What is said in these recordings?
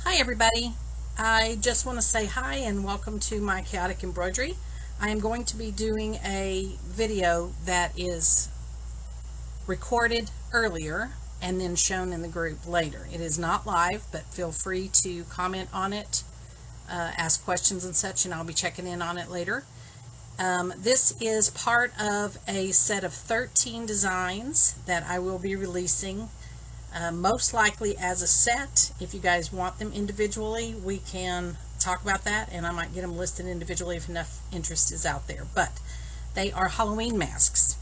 Hi everybody, I just want to say hi and welcome to my chaotic embroidery. I am going to be doing a video that is recorded earlier and then shown in the group later. It is not live, but feel free to comment on it, ask questions and such, and I'll be checking in on it later. This is part of a set of 13 designs that I will be releasing. Most likely as a set. If you guys want them individually, we can talk about that, and I might get them listed individually if enough interest is out there. But they are Halloween masks.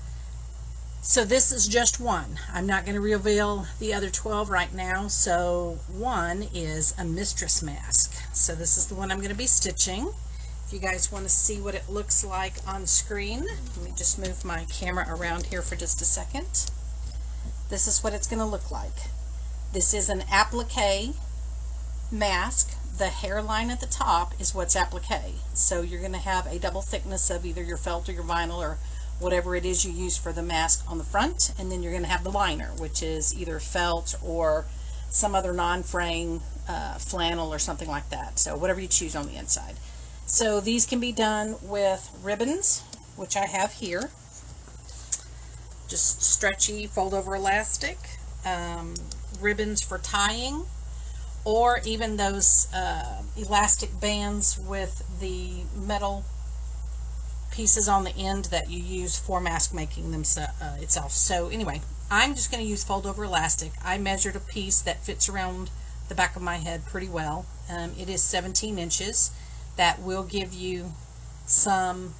So this is just one. I'm not going to reveal the other 12 right now. So one is a Mistress Mask. So this is the one I'm going to be stitching. If you guys want to see what it looks like on screen, let me just move my camera around here for just a second. This is what it's going to look like. This is an applique mask. The hairline at the top is what's applique. So you're going to have a double thickness of either your felt or your vinyl or whatever it is you use for the mask on the front, and then you're going to have the liner, which is either felt or some other non-fraying flannel or something like that. So whatever you choose on the inside. So these can be done with ribbons, which I have here. Just stretchy fold over elastic, ribbons for tying, or even those elastic bands with the metal pieces on the end that you use for mask making itself. So anyway, I'm just going to use fold over elastic. I measured a piece that fits around the back of my head pretty well. It is 17 inches. That will give you some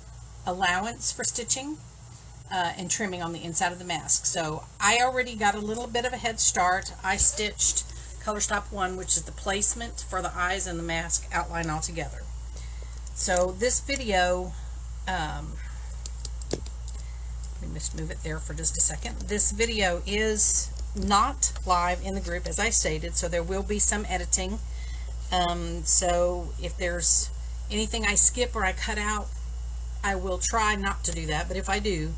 allowance for stitching and trimming on the inside of the mask. So I already got a little bit of a head start. I stitched color stop 1, which is the placement for the eyes and the mask outline all together. So this video, let me just move it there for just a second. This video is not live in the group, as I stated, so there will be some editing. So if there's anything I skip or I cut out, I will try not to do that, but if I do,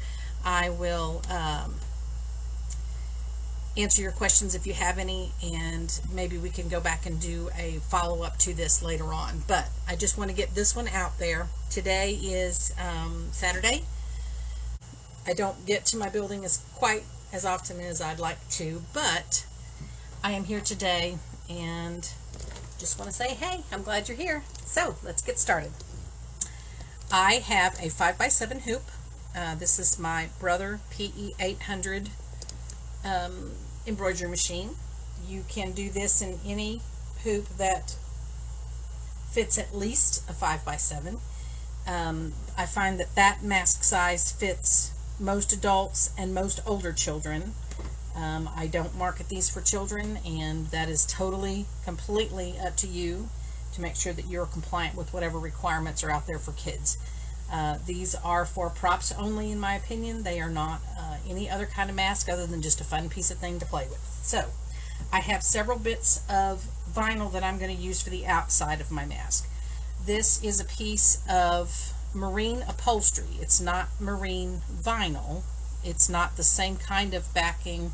I will answer your questions if you have any, and maybe we can go back and do a follow-up to this later on. But I just want to get this one out there. Today is Saturday. I don't get to my building quite as often as I'd like to, but I am here today and just want to say, hey, I'm glad you're here. So let's get started. I have a 5x7 hoop. This is my Brother PE 800 embroidery machine. You can do this in any hoop that fits at least a 5x7. I find that mask size fits most adults and most older children. I don't market these for children, and that is totally, completely up to you to make sure that you're compliant with whatever requirements are out there for kids. These are for props only, in my opinion. They are not any other kind of mask other than just a fun piece of thing to play with. So I have several bits of vinyl that I'm going to use for the outside of my mask. This is a piece of marine upholstery. It's not marine vinyl. It's not the same kind of backing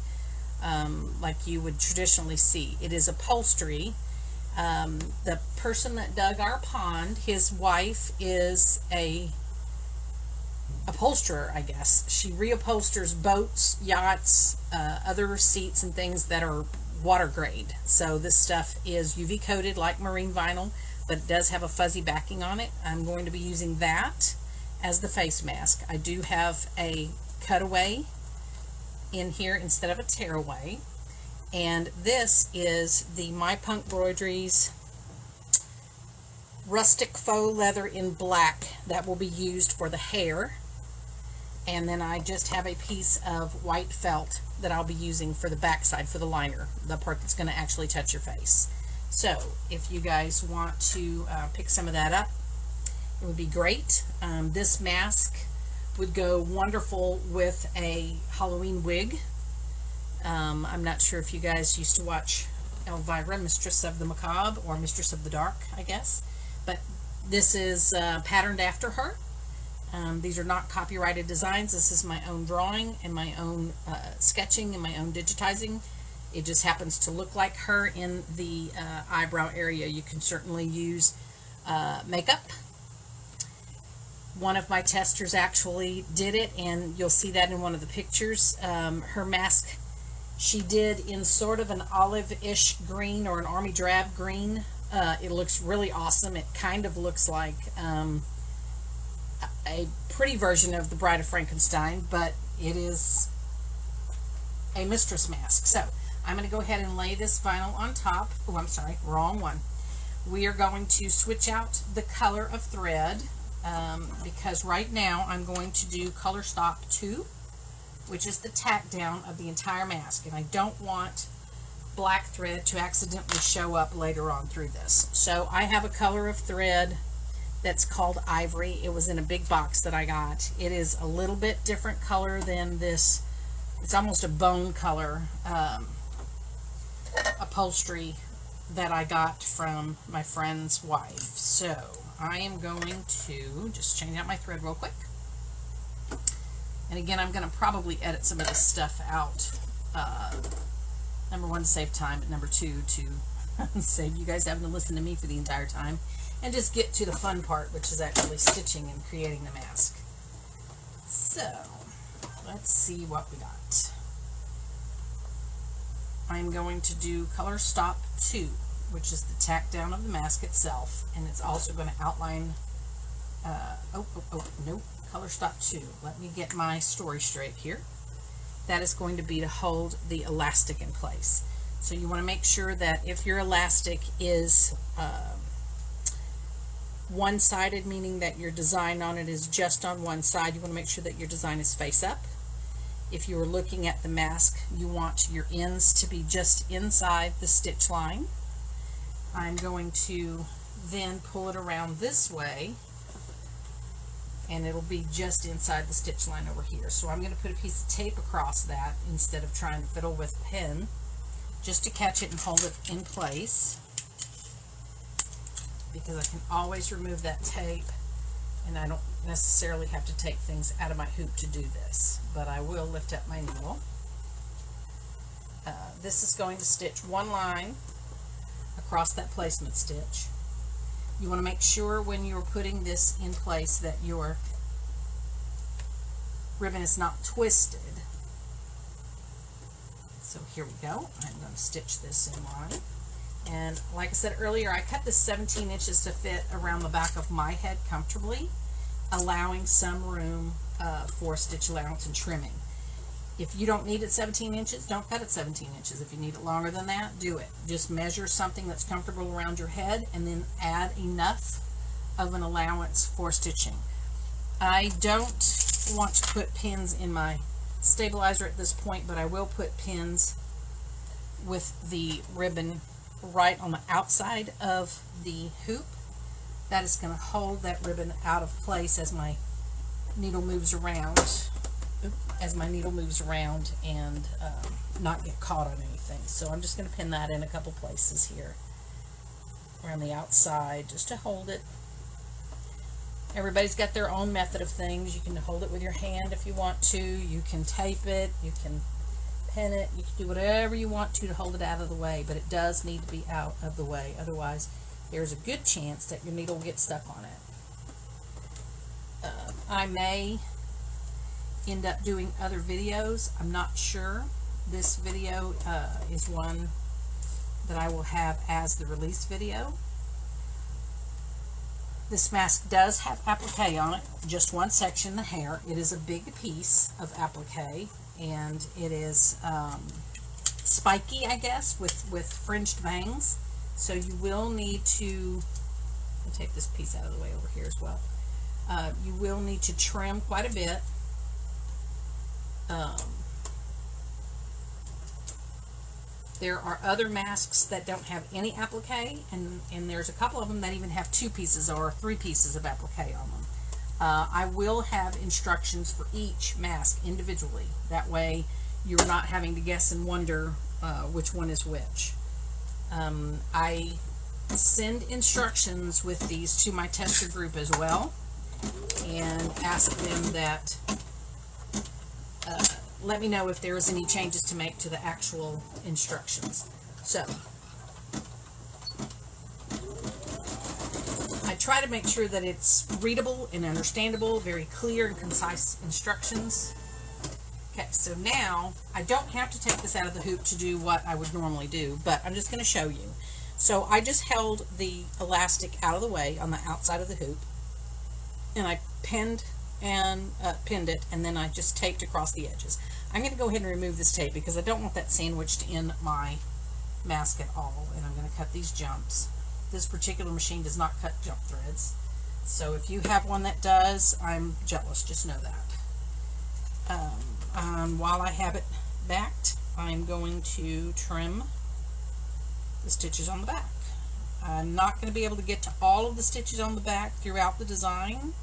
like you would traditionally see. It is upholstery. The person that dug our pond, his wife is a upholsterer, I guess. She reupholsters boats, yachts, other seats and things that are water grade. So this stuff is UV coated like marine vinyl, but it does have a fuzzy backing on it. I'm going to be using that as the face mask. I do have a cutaway in here instead of a tearaway. And this is the My Punk Embroideries rustic faux leather in black that will be used for the hair. And then I just have a piece of white felt that I'll be using for the backside, for the liner, the part that's going to actually touch your face. So if you guys want to pick some of that up, it would be great. This mask would go wonderful with a Halloween wig. I'm not sure if you guys used to watch Elvira, Mistress of the Macabre, or Mistress of the Dark, I guess. But this is patterned after her. These are not copyrighted designs. This is my own drawing and my own sketching and my own digitizing. It just happens to look like her in the eyebrow area. You can certainly use makeup. One of my testers actually did it, and you'll see that in one of the pictures. Her mask she did in sort of an olive-ish green or an army drab green. It looks really awesome. It kind of looks like a pretty version of the Bride of Frankenstein, but it is a Mistress Mask. So I'm going to go ahead and lay this vinyl on top. Oh, I'm sorry, wrong one. We are going to switch out the color of thread because right now I'm going to do color stop 2, which is the tack down of the entire mask, and I don't want black thread to accidentally show up later on through this. So I have a color of thread that's called Ivory. It was in a big box that I got. It is a little bit different color than this. It's almost a bone color upholstery that I got from my friend's wife. So I am going to just change out my thread real quick. And again, I'm going to probably edit some of this stuff out. Number 1, to save time, but number 2, to save you guys having to listen to me for the entire time. And just get to the fun part, which is actually stitching and creating the mask. So, let's see what we got. I'm going to do color stop 2, which is the tack down of the mask itself, and it's also going to outline, nope, color stop 2. Let me get my story straight here. That is going to be to hold the elastic in place. So you want to make sure that if your elastic is one-sided, meaning that your design on it is just on one side, you want to make sure that your design is face up. If you are looking at the mask, you want your ends to be just inside the stitch line. I'm going to then pull it around this way, and it'll be just inside the stitch line over here. So I'm going to put a piece of tape across that instead of trying to fiddle with a pin, just to catch it and hold it in place, because I can always remove that tape, and I don't necessarily have to take things out of my hoop to do this, but I will lift up my needle. This is going to stitch one line across that placement stitch. You want to make sure when you're putting this in place that your ribbon is not twisted. So here we go. I'm going to stitch this in line. And like I said earlier, I cut this 17 inches to fit around the back of my head comfortably, allowing some room for stitch allowance and trimming. If you don't need it 17 inches, don't cut it 17 inches. If you need it longer than that, do it. Just measure something that's comfortable around your head and then add enough of an allowance for stitching. I don't want to put pins in my stabilizer at this point, but I will put pins with the ribbon right on the outside of the hoop. That is going to hold that ribbon out of place as my needle moves around. And not get caught on anything. So I'm just going to pin that in a couple places here around the outside just to hold it. Everybody's got their own method of things. You can hold it with your hand if you want to. You can tape it. You can pin it. You can do whatever you want to hold it out of the way, but it does need to be out of the way. Otherwise, there's a good chance that your needle will get stuck on it. I may end up doing other videos. I'm not sure. This video is one that I will have as the release video. This mask does have applique on it, just one section, the hair. It is a big piece of applique, and it is spiky, I guess, with fringed bangs. So you will need to, I'll take this piece out of the way over here as well. You will need to trim quite a bit. There are other masks that don't have any applique, and there's a couple of them that even have 2 pieces or 3 pieces of applique on them. I will have instructions for each mask individually. That way you're not having to guess and wonder which one is which. I send instructions with these to my tester group as well, and ask them that let me know if there is any changes to make to the actual instructions. So I try to make sure that it's readable and understandable, very clear and concise instructions. Okay, so now I don't have to take this out of the hoop to do what I would normally do, but I'm just going to show you. So I just held the elastic out of the way on the outside of the hoop, and I pinned it, and then I just taped across the edges. I'm going to go ahead and remove this tape because I don't want that sandwiched in my mask at all, and I'm going to cut these jumps. This particular machine does not cut jump threads, so if you have one that does, I'm jealous, just know that. While I have it backed, I'm going to trim the stitches on the back. I'm not going to be able to get to all of the stitches on the back throughout the design,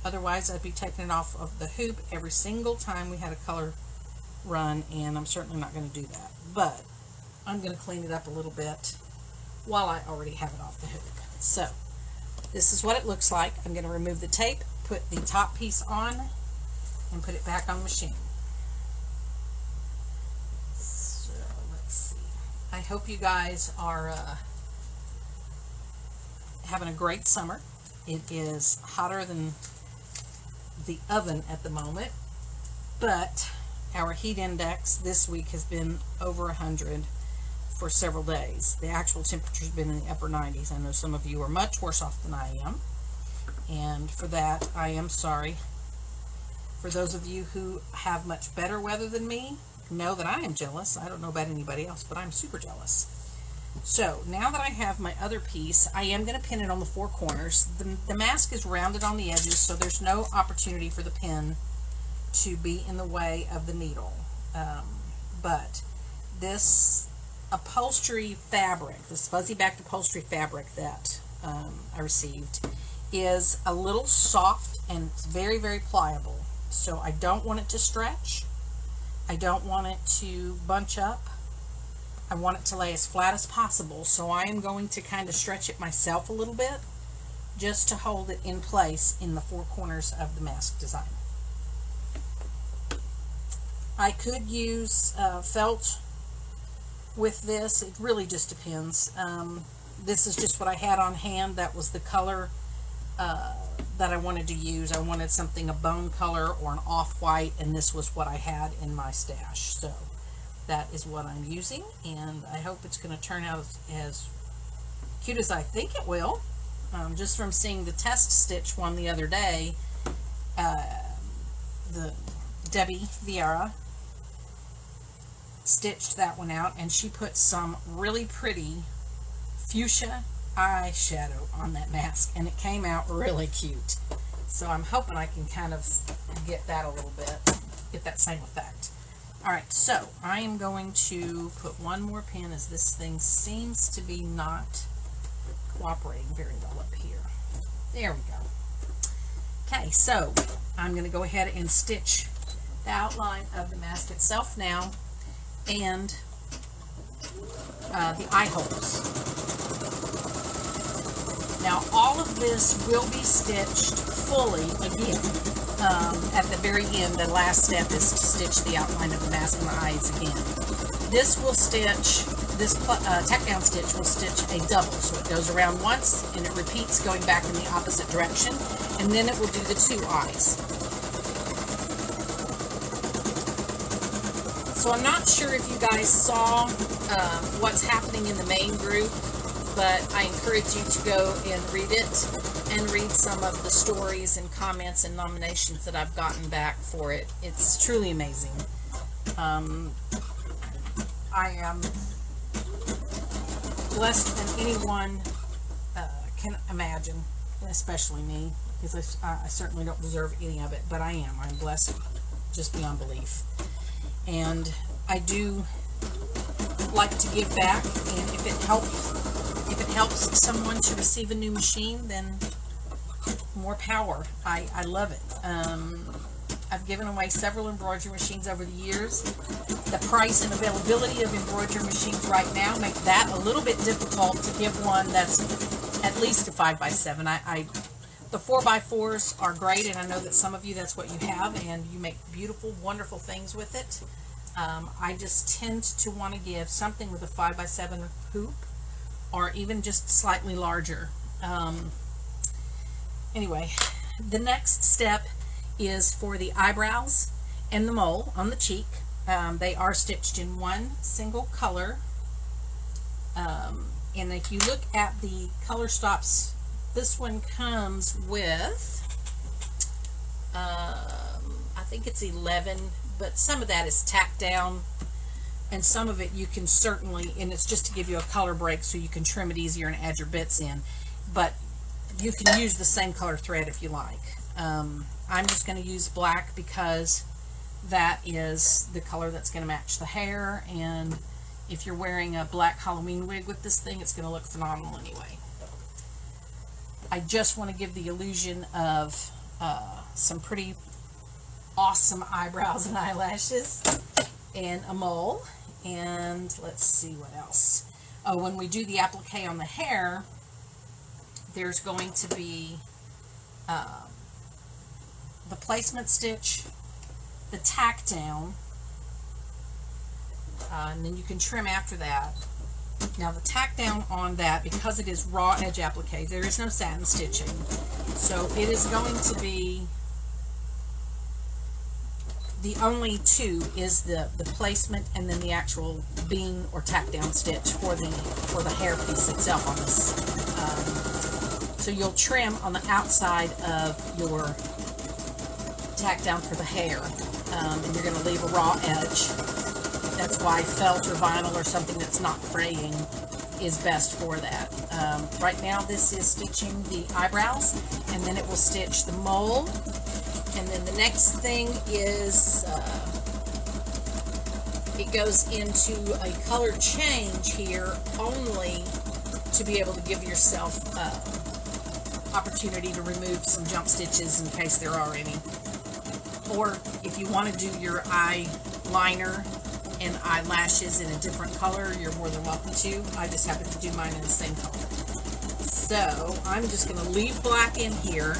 otherwise I'd be taking it off of the hoop every single time we had a color run, and I'm certainly not going to do that. But I'm going to clean it up a little bit while I already have it off the hoop. So this is what it looks like. I'm going to remove the tape, put the top piece on, and put it back on the machine. So let's see. I hope you guys are having a great summer. It is hotter than the oven at the moment, but our heat index this week has been over 100 for several days. The actual temperature's been in the upper 90s. I know some of you are much worse off than I am, and for that I am sorry. For those of you who have much better weather than me, know that I am jealous. I don't know about anybody else, but I'm super jealous. So now that I have my other piece, I am going to pin it on the four corners. The mask is rounded on the edges, so there's no opportunity for the pin to be in the way of the needle. But this upholstery fabric, this fuzzy backed upholstery fabric that I received, is a little soft and it's very, very pliable. So I don't want it to stretch. I don't want it to bunch up. I want it to lay as flat as possible. So I am going to kind of stretch it myself a little bit just to hold it in place in the four corners of the mask design. I could use felt with this. It really just depends. This is just what I had on hand. That was the color that I wanted to use. I wanted something a bone color or an off-white, and this was what I had in my stash. So that is what I'm using, and I hope it's going to turn out as cute as I think it will. Just from seeing the test stitch one the other day, the Debbie Vieira stitched that one out, and she put some really pretty fuchsia eyeshadow on that mask, and it came out really cute. So I'm hoping I can kind of get that a little bit, get that same effect. Alright, so I am going to put one more pin, as this thing seems to be not cooperating very well up here. There we go. Okay, so I'm going to go ahead and stitch the outline of the mask itself now, and the eye holes. Now all of this will be stitched fully again at the very end. The last step is to stitch the outline of the mask and the eyes again. This will stitch, this tack down stitch will stitch a double, so it goes around once and it repeats going back in the opposite direction, and then it will do the two eyes. So I'm not sure if you guys saw what's happening in the main group, but I encourage you to go and read it and read some of the stories and comments and nominations that I've gotten back for it. It's truly amazing. I am blessed than anyone can imagine, especially me, because I certainly don't deserve any of it, but I am. I'm blessed just beyond belief. And I do like to give back, and if it helps someone to receive a new machine, then more power. I love it. I've given away several embroidery machines over the years. The price and availability of embroidery machines right now make that a little bit difficult to give one that's at least a 5x7. I The 4x4s are great, and I know that some of you, that's what you have, and you make beautiful, wonderful things with it. I just tend to want to give something with a 5x7 hoop, or even just slightly larger. Anyway, the next step is for the eyebrows and the mole on the cheek. They are stitched in one single color. And if you look at the color stops, this one comes with, I think it's 11, but some of that is tacked down, and some of it you can certainly, and it's just to give you a color break so you can trim it easier and add your bits in, but you can use the same color thread if you like. I'm just going to use black because that is the color that's going to match the hair, and if you're wearing a black Halloween wig with this thing, it's going to look phenomenal anyway. I just want to give the illusion of some pretty awesome eyebrows and eyelashes and a mole. And let's see what else. Oh, when we do the applique on the hair, there's going to be the placement stitch, the tack down, and then you can trim after that. Now the tack down on that, because it is raw edge applique, there is no satin stitching, so it is going to be, the only two is the placement and then the actual bean or tack down stitch for the hair piece itself on this. So you'll trim on the outside of your tack down for the hair, and you're going to leave a raw edge. That's why felt or vinyl or something that's not fraying is best for that. Right now this is stitching the eyebrows, and then it will stitch the mole, and then the next thing is it goes into a color change here only to be able to give yourself opportunity to remove some jump stitches in case there are any. Or if you want to do your eyeliner and eyelashes in a different color, you're more than welcome to. I just happen to do mine in the same color. So I'm just going to leave black in here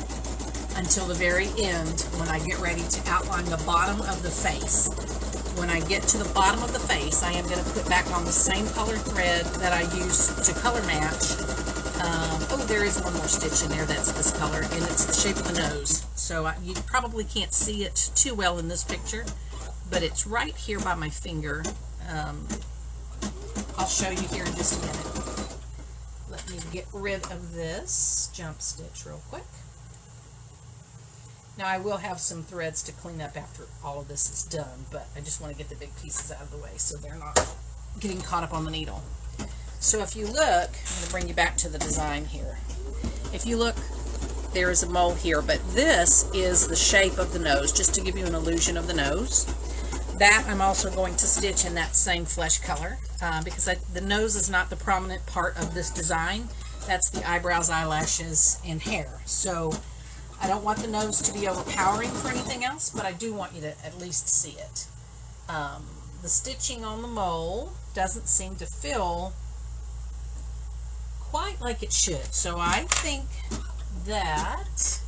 until the very end when I get ready to outline the bottom of the face. When I get to the bottom of the face, I am going to put back on the same color thread that I used to color match. Oh, there is one more stitch in there that's this color, and it's the shape of the nose. So you probably can't see it too well in this picture, but it's right here by my finger. I'll show you here in just a minute. Let me get rid of this jump stitch real quick. Now I will have some threads to clean up after all of this is done, but I just want to get the big pieces out of the way so they're not getting caught up on the needle. So if you look, I'm going to bring you back to the design here. If you look, there is a mole here, but this is the shape of the nose, just to give you an illusion of the nose. That I'm also going to stitch in that same flesh color because the nose is not the prominent part of this design. That's the eyebrows, eyelashes, and hair. So I don't want the nose to be overpowering for anything else, but I do want you to at least see it. The stitching on the mole doesn't seem to fill quite like it should. So I think that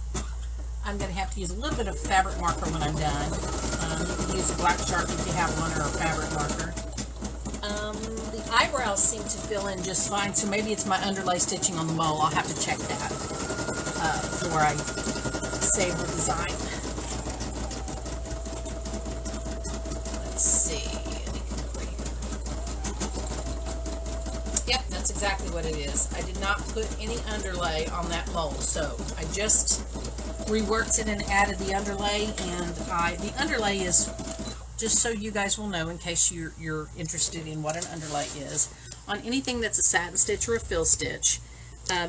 I'm going to have to use a little bit of fabric marker when I'm done. You can use a black Sharpie if you have one, or a fabric marker. The eyebrows seem to fill in just fine, so maybe it's my underlay stitching on the mole. I'll have to check that before I save the design. Let's see. Yep, that's exactly what it is. I did not put any underlay on that mole, so I just reworked it and added the underlay. And the underlay is, just so you guys will know in case you're interested in what an underlay is, on anything that's a satin stitch or a fill stitch,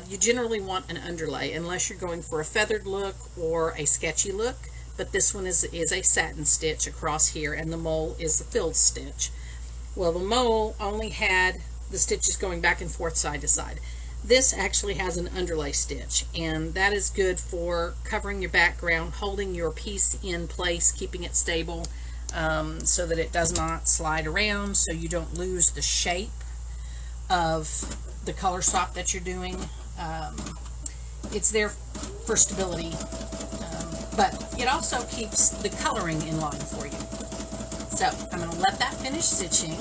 you generally want an underlay unless you're going for a feathered look or a sketchy look, but this one is a satin stitch across here, and the mole is the filled stitch. Well, the mole only had the stitches going back and forth side to side. This actually has an underlay stitch, and that is good for covering your background, holding your piece in place, keeping it stable so that it does not slide around, so you don't lose the shape of the color swap that you're doing. It's there for stability, but it also keeps the coloring in line for you. So I'm going to let that finish stitching,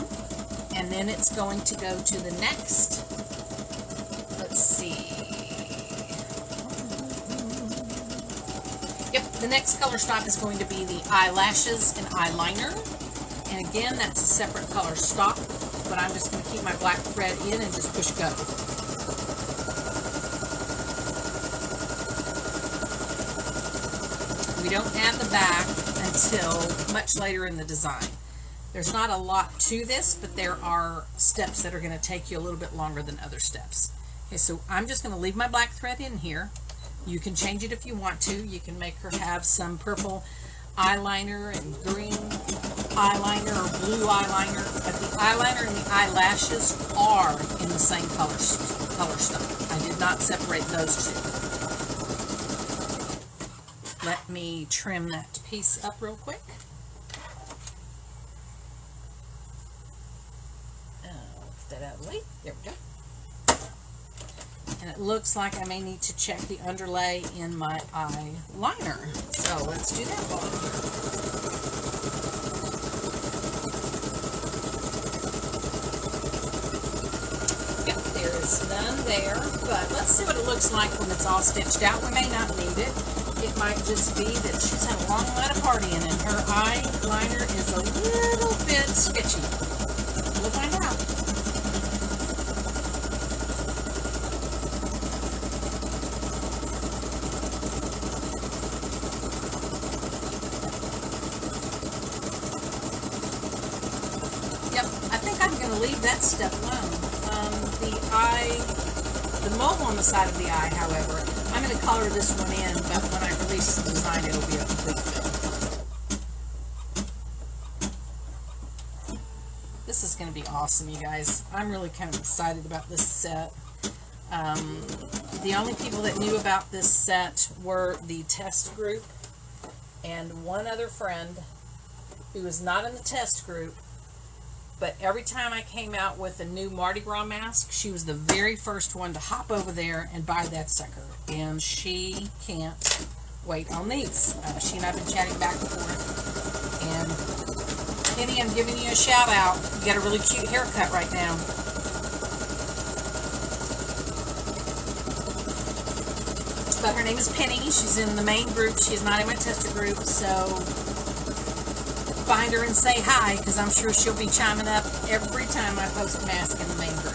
and then it's going to go to the next, let's see, yep, the next color stop is going to be the Eyelashes and Eyeliner, and again, that's a separate color stop, but I'm just going to keep my black thread in and just push go. We don't add the back until much later in the design. There's not a lot to this, but there are steps that are going to take you a little bit longer than other steps. Okay, so I'm just going to leave my black thread in here. You can change it if you want to. You can make her have some purple eyeliner and green eyeliner or blue eyeliner, but the eyeliner and the eyelashes are in the same color stock. I did not separate those two. Let me trim that piece up real quick. Get that out of the way. There we go. And it looks like I may need to check the underlay in my eyeliner. So let's do that while I'm here. Yep, there is none there, but let's see what it looks like when it's all stitched out. We may not need it. It might just be that she's had a long night of partying and her eyeliner is a little bit sketchy. We'll find out. Yep, I think I'm going to leave that step alone. The mole on the side of the eye, however, I'm going to color this one in, but when I release the design, it'll be a complete fill. This is going to be awesome, you guys. I'm really kind of excited about this set. The only people that knew about this set were the test group and one other friend who was not in the test group, but every time I came out with a new Mardi Gras mask, she was the very first one to hop over there and buy that sucker. And she can't wait on these. She and I have been chatting back and forth. And Penny, I'm giving you a shout out. You got a really cute haircut right now. But her name is Penny. She's in the main group. She's not in my tester group, so find her and say hi, because I'm sure she'll be chiming up every time I post a mask in the main group.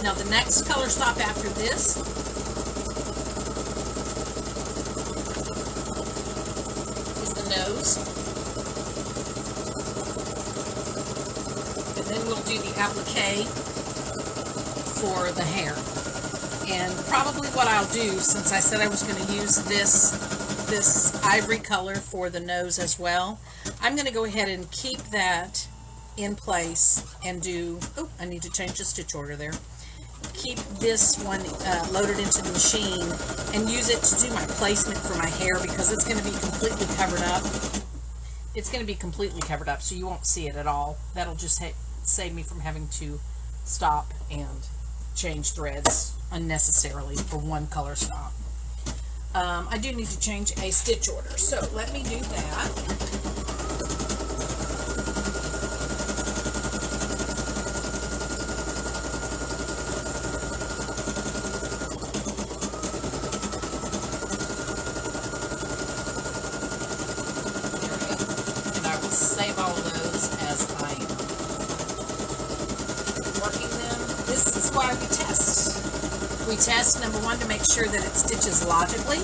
Now the next color stop after this is the nose. Then we'll do the applique for the hair. And probably what I'll do, since I said I was going to use this ivory color for the nose as well, I'm going to go ahead and keep that in place and do, oh, I need to change the stitch order there. Keep this one loaded into the machine and use it to do my placement for my hair, because it's going to be completely covered up. It's going to be completely covered up, so you won't see it at all. That'll just save me from having to stop and change threads unnecessarily for one color stop. I do need to change a stitch order, so let me do that. Save all of those as I am working them. This is why we test. We test, number one, to make sure that it stitches logically.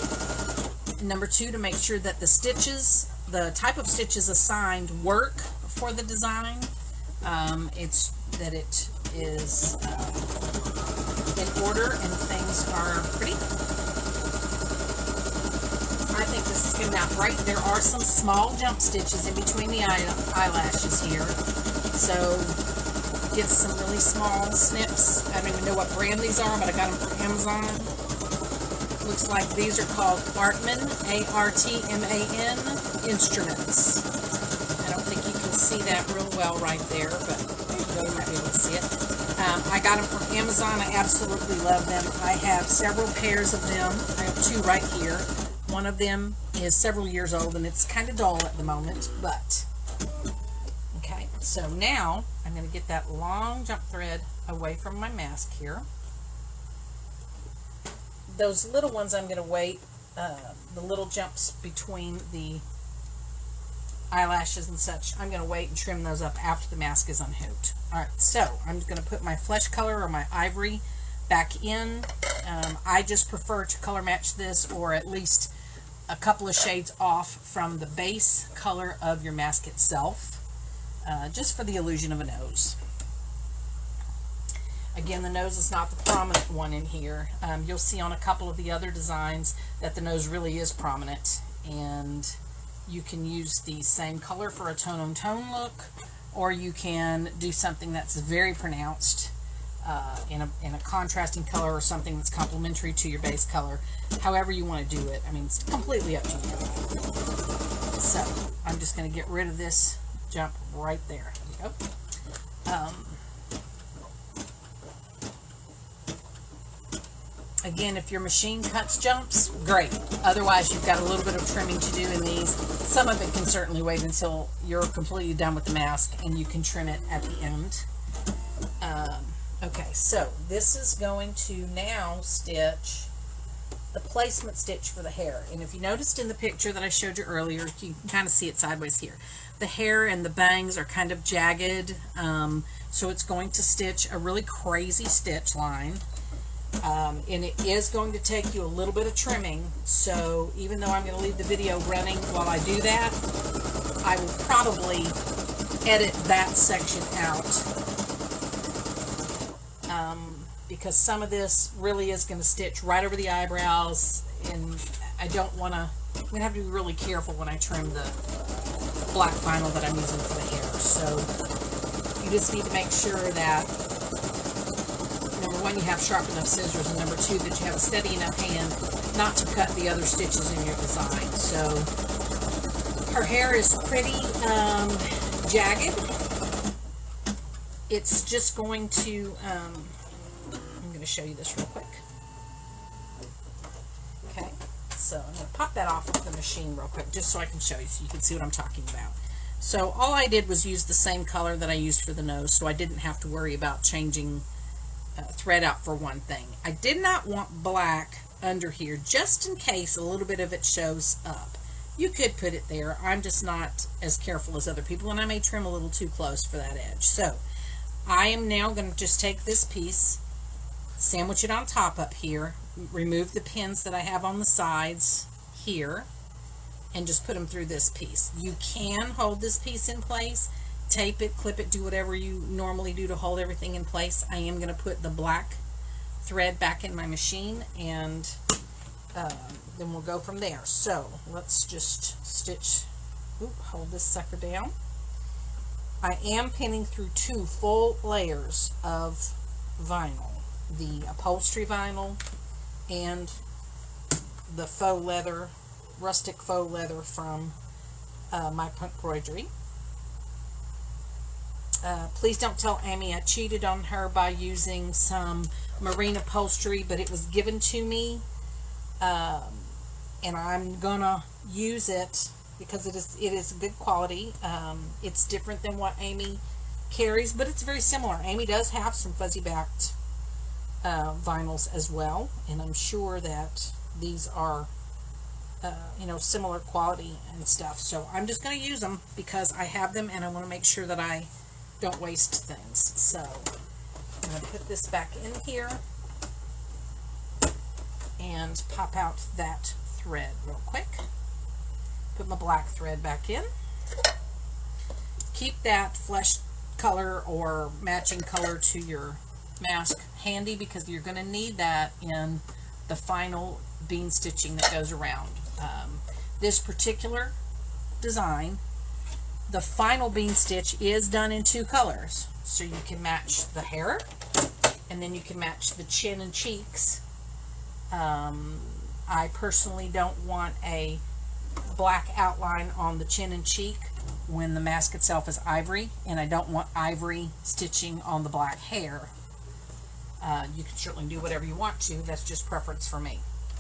Number two, to make sure that the stitches, the type of stitches assigned, work for the design. It's that it is in order and things are pretty. I think this is coming out right. There are some small jump stitches in between the eyelashes here, so get some really small snips. I don't even know what brand these are, but I got them from Amazon. Looks like these are called Artman, A-R-T-M-A-N. instruments. I don't think you can see that real well right there, but there you go, you might be able to see it. I got them from Amazon. I absolutely love them. I have several pairs of them. I have two right here. One of them is several years old and it's kind of dull at the moment, but okay. So now I'm going to get that long jump thread away from my mask here. Those little ones I'm going to wait, the little jumps between the eyelashes and such, I'm going to wait and trim those up after the mask is unhooked. Alright, so I'm going to put my flesh color or my ivory back in. I just prefer to color match this, or at least a couple of shades off from the base color of your mask itself, just for the illusion of a nose. Again, the nose is not the prominent one in here. You'll see on a couple of the other designs that the nose really is prominent, and you can use the same color for a tone-on-tone look, or you can do something that's very pronounced in a contrasting color, or something that's complementary to your base color. However you want to do it. I mean, it's completely up to you. So I'm just going to get rid of this jump right there. There we go. Again, if your machine cuts jumps, great. Otherwise, you've got a little bit of trimming to do in these. Some of it can certainly wait until you're completely done with the mask and you can trim it at the end. Okay, so this is going to now stitch the placement stitch for the hair. And if you noticed in the picture that I showed you earlier, you can kind of see it sideways here. The hair and the bangs are kind of jagged, so it's going to stitch a really crazy stitch line. And it is going to take you a little bit of trimming, so even though I'm going to leave the video running while I do that, I will probably edit that section out, because some of this really is going to stitch right over the eyebrows, and I don't want to. I'm going to have to be really careful when I trim the black vinyl that I'm using for the hair. So you just need to make sure that, number one, you have sharp enough scissors, and number two, that you have a steady enough hand not to cut the other stitches in your design. So her hair is pretty jagged. It's just going to, I'm going to show you this real quick. Okay, so I'm going to pop that off of the machine real quick just so I can show you, so you can see what I'm talking about. So all I did was use the same color that I used for the nose, so I didn't have to worry about changing thread out for one thing. I did not want black under here, just in case a little bit of it shows up. You could put it there. I'm just not as careful as other people, and I may trim a little too close for that edge. So I am now going to just take this piece, sandwich it on top up here, remove the pins that I have on the sides here, and just put them through this piece. You can hold this piece in place, tape it, clip it, do whatever you normally do to hold everything in place. I am going to put the black thread back in my machine, and then we'll go from there. So let's just stitch, hold this sucker down. I am pinning through 2 full layers of vinyl, the upholstery vinyl and the faux leather, rustic faux leather from my embroidery. Please don't tell Amy I cheated on her by using some marine upholstery, but it was given to me, and I'm gonna use it because it is good quality. It's different than what Amy carries, but it's very similar. Amy does have some fuzzy backed vinyls as well, and I'm sure that these are you know, similar quality and stuff. So I'm just going to use them because I have them, and I want to make sure that I don't waste things. So I'm going to put this back in here and pop out that thread real quick. Put my black thread back in. Keep that flesh color or matching color to your mask handy, because you're going to need that in the final bean stitching that goes around. This particular design, the final bean stitch is done in 2 colors, so you can match the hair and then you can match the chin and cheeks. I personally don't want a black outline on the chin and cheek when the mask itself is ivory, and I don't want ivory stitching on the black hair. You can certainly do whatever you want to. That's just preference for me.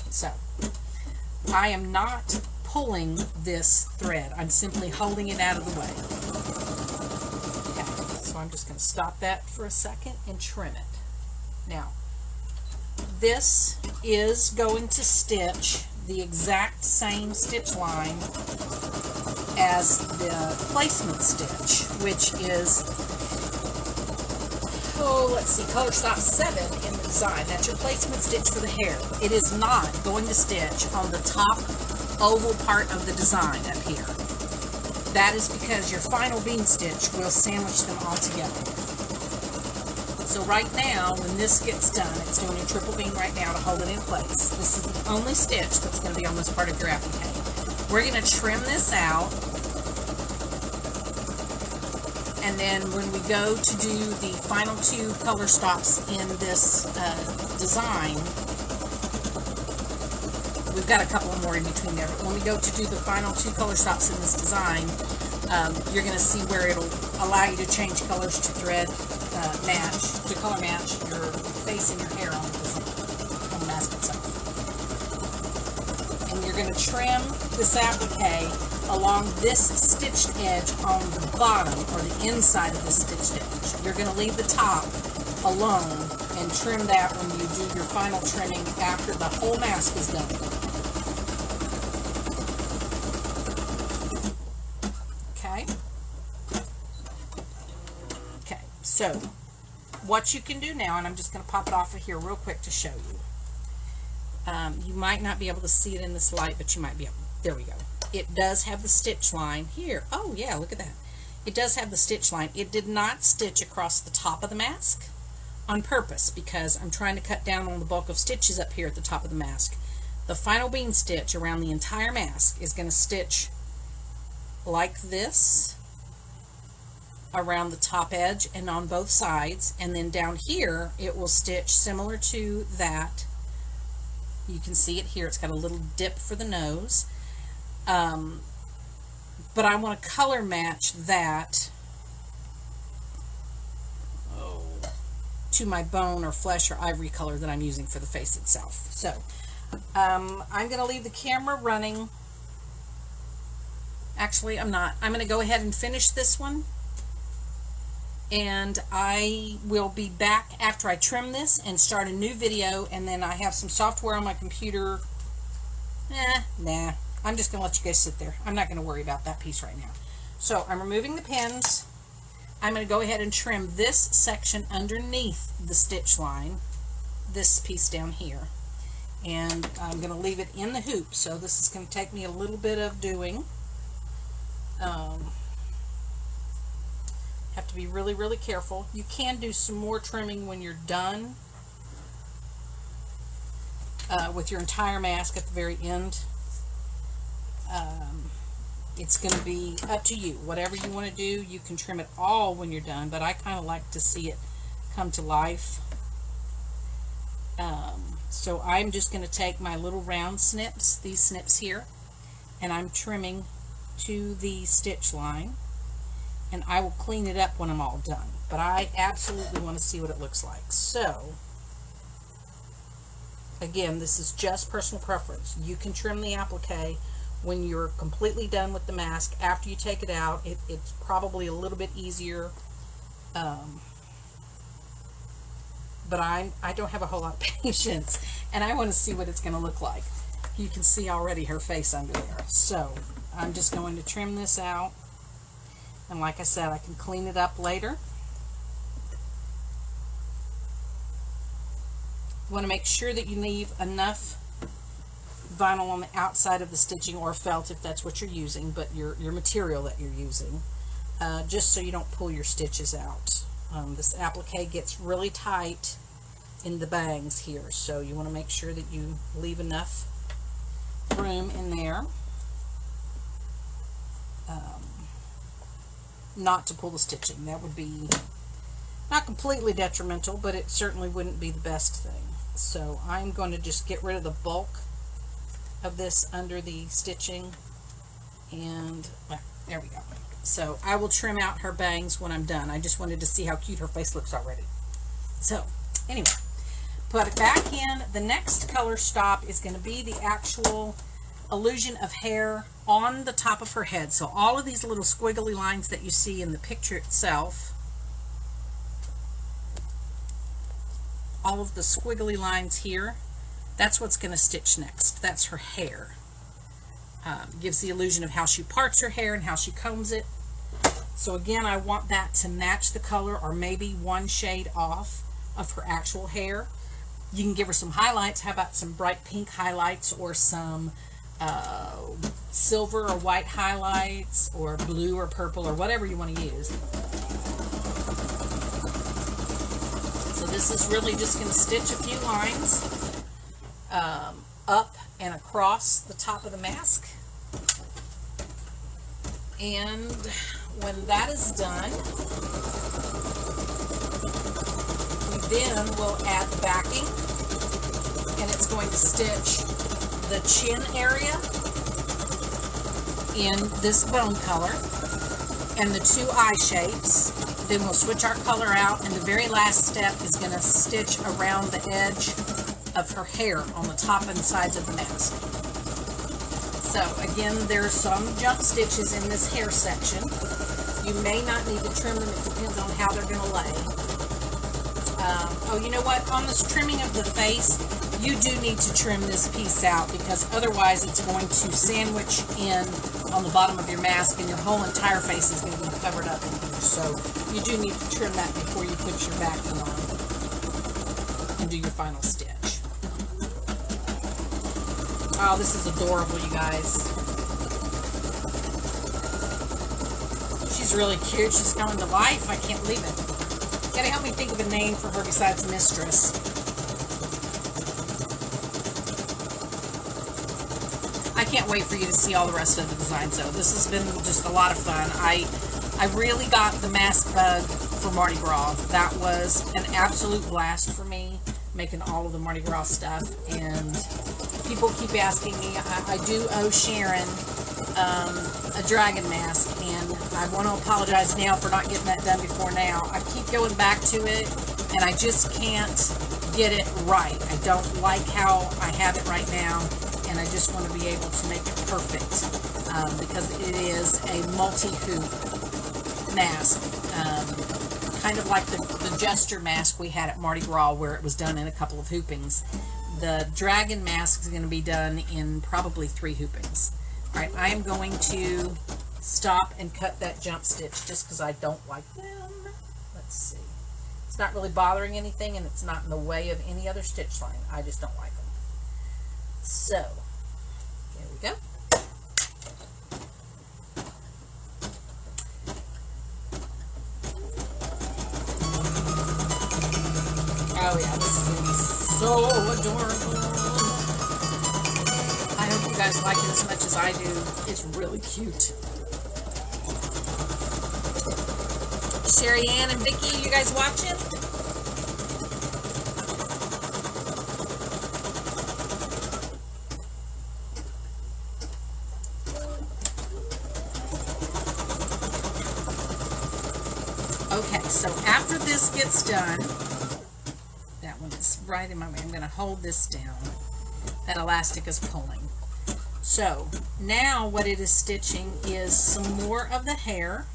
So I am not pulling this thread. I'm simply holding it out of the way. Okay, so I'm just going to stop that for a second and trim it. Now, this is going to stitch the exact same stitch line as the placement stitch, which is, let's see, color stop 7 in the design. That's your placement stitch for the hair. It is not going to stitch on the top oval part of the design up here. That is because your final bean stitch will sandwich them all together. So right now, when this gets done, it's doing a triple bean right now to hold it in place. This is the only stitch that's going to be on this part of your applique. We're going to trim this out, and then when we go to do the final 2 color stops in this design, we've got a couple more in between there, but when we go to do the final 2 color stops in this design, you're going to see where it'll allow you to change colors to thread match, to color match your face and your hair on the mask itself. And you're going to trim this applique along this stitched edge on the bottom, or the inside of this stitched edge. You're going to leave the top alone and trim that when you do your final trimming after the whole mask is done. Okay, so what you can do now, and I'm just going to pop it off of here real quick to show you. You might not be able to see it in this light, but you might be able. There we go. It does have the stitch line here. Oh yeah, look at that. It does have the stitch line. It did not stitch across the top of the mask on purpose because I'm trying to cut down on the bulk of stitches up here at the top of the mask. The final bean stitch around the entire mask is going to stitch like this around the top edge and on both sides, and then down here it will stitch similar to that. You can see it here. It's got a little dip for the nose. But I want to color match that to my bone or flesh or ivory color that I'm using for the face itself. So I'm going to leave the camera running. Actually, I'm not. I'm going to go ahead and finish this one, and I will be back after I trim this and start a new video. And then I have some software on my computer. Nah, I'm just going to let you guys sit there. I'm not going to worry about that piece right now. So I'm removing the pins. I'm going to go ahead and trim this section underneath the stitch line, this piece down here, and I'm going to leave it in the hoop. So this is going to take me a little bit of doing. Have to be really, really careful. You can do some more trimming when you're done with your entire mask at the very end. It's going to be up to you. Whatever you want to do, you can trim it all when you're done, but I kind of like to see it come to life. So I'm just going to take my little round snips, these snips here, and I'm trimming to the stitch line, and I will clean it up when I'm all done. But I absolutely want to see what it looks like. So again, this is just personal preference. You can trim the applique when you're completely done with the mask. After you take it out, it's probably a little bit easier, but I don't have a whole lot of patience, and I want to see what it's going to look like. You can see already her face under there. So I'm just going to trim this out, and like I said, I can clean it up later. You want to make sure that you leave enough vinyl on the outside of the stitching, or felt if that's what you're using, but your material that you're using, just so you don't pull your stitches out. This applique gets really tight in the bangs here, so you want to make sure that you leave enough room in there not to pull the stitching. That would be not completely detrimental, but it certainly wouldn't be the best thing. So I'm going to just get rid of the bulk of this under the stitching And well, there we go. So I will trim out her bangs when I'm done. I just wanted to see how cute her face looks already. So anyway, put it back in. The next color stop is going to be the actual illusion of hair on the top of her head. So all of these little squiggly lines that you see in the picture itself, all of the squiggly lines here, that's what's going to stitch next. That's her hair. Gives the illusion of how she parts her hair and how she combs it. So again, I want that to match the color or maybe one shade off of her actual hair. You can give her some highlights. How about some bright pink highlights, or some silver or white highlights, or blue or purple, or whatever you want to use. So this is really just going to stitch a few lines up and across the top of the mask. And when that is done, we then will add the backing, and it's going to stitch the chin area in this bone color and the two eye shapes. Then we'll switch our color out, and the very last step is going to stitch around the edge of her hair on the top and sides of the mask. So again, there's some jump stitches in this hair section. You may not need to trim them. It depends on how they're going to lay. Oh, you know what? On this trimming of the face, you do need to trim this piece out, because otherwise it's going to sandwich in on the bottom of your mask, and your whole entire face is going to be covered up in here. So you do need to trim that before you put your backing on and do your final stitch. Oh, this is adorable, you guys. She's really cute. She's coming to life. I can't believe it. You gotta help me think of a name for her besides Mistress. I can't wait for you to see all the rest of the design. So this has been just a lot of fun. I really got the mask bug for Mardi Gras. That was an absolute blast for me, making all of the Mardi Gras stuff. And people keep asking me. I do owe Sharon a dragon mask, and I want to apologize now for not getting that done before now. I keep going back to it, and I just can't get it right. I don't like how I have it right now, and I just want to be able to make it perfect, because it is a multi-hoop mask, kind of like the Jester mask we had at Mardi Gras, where it was done in a couple of hoopings. The dragon mask is going to be done in probably 3 hoopings. All right, I am going to stop and cut that jump stitch just because I don't like them. Let's see. It's not really bothering anything, and it's not in the way of any other stitch line. I just don't like them. So, there we go. Oh yeah, this is going to be so adorable. I hope you guys like it as much as I do. It's really cute. Sherry Ann and Vicki, you guys watching? Okay, so after this gets done, that one is right in my way. I'm going to hold this down. That elastic is pulling. So now what it is stitching is some more of the hair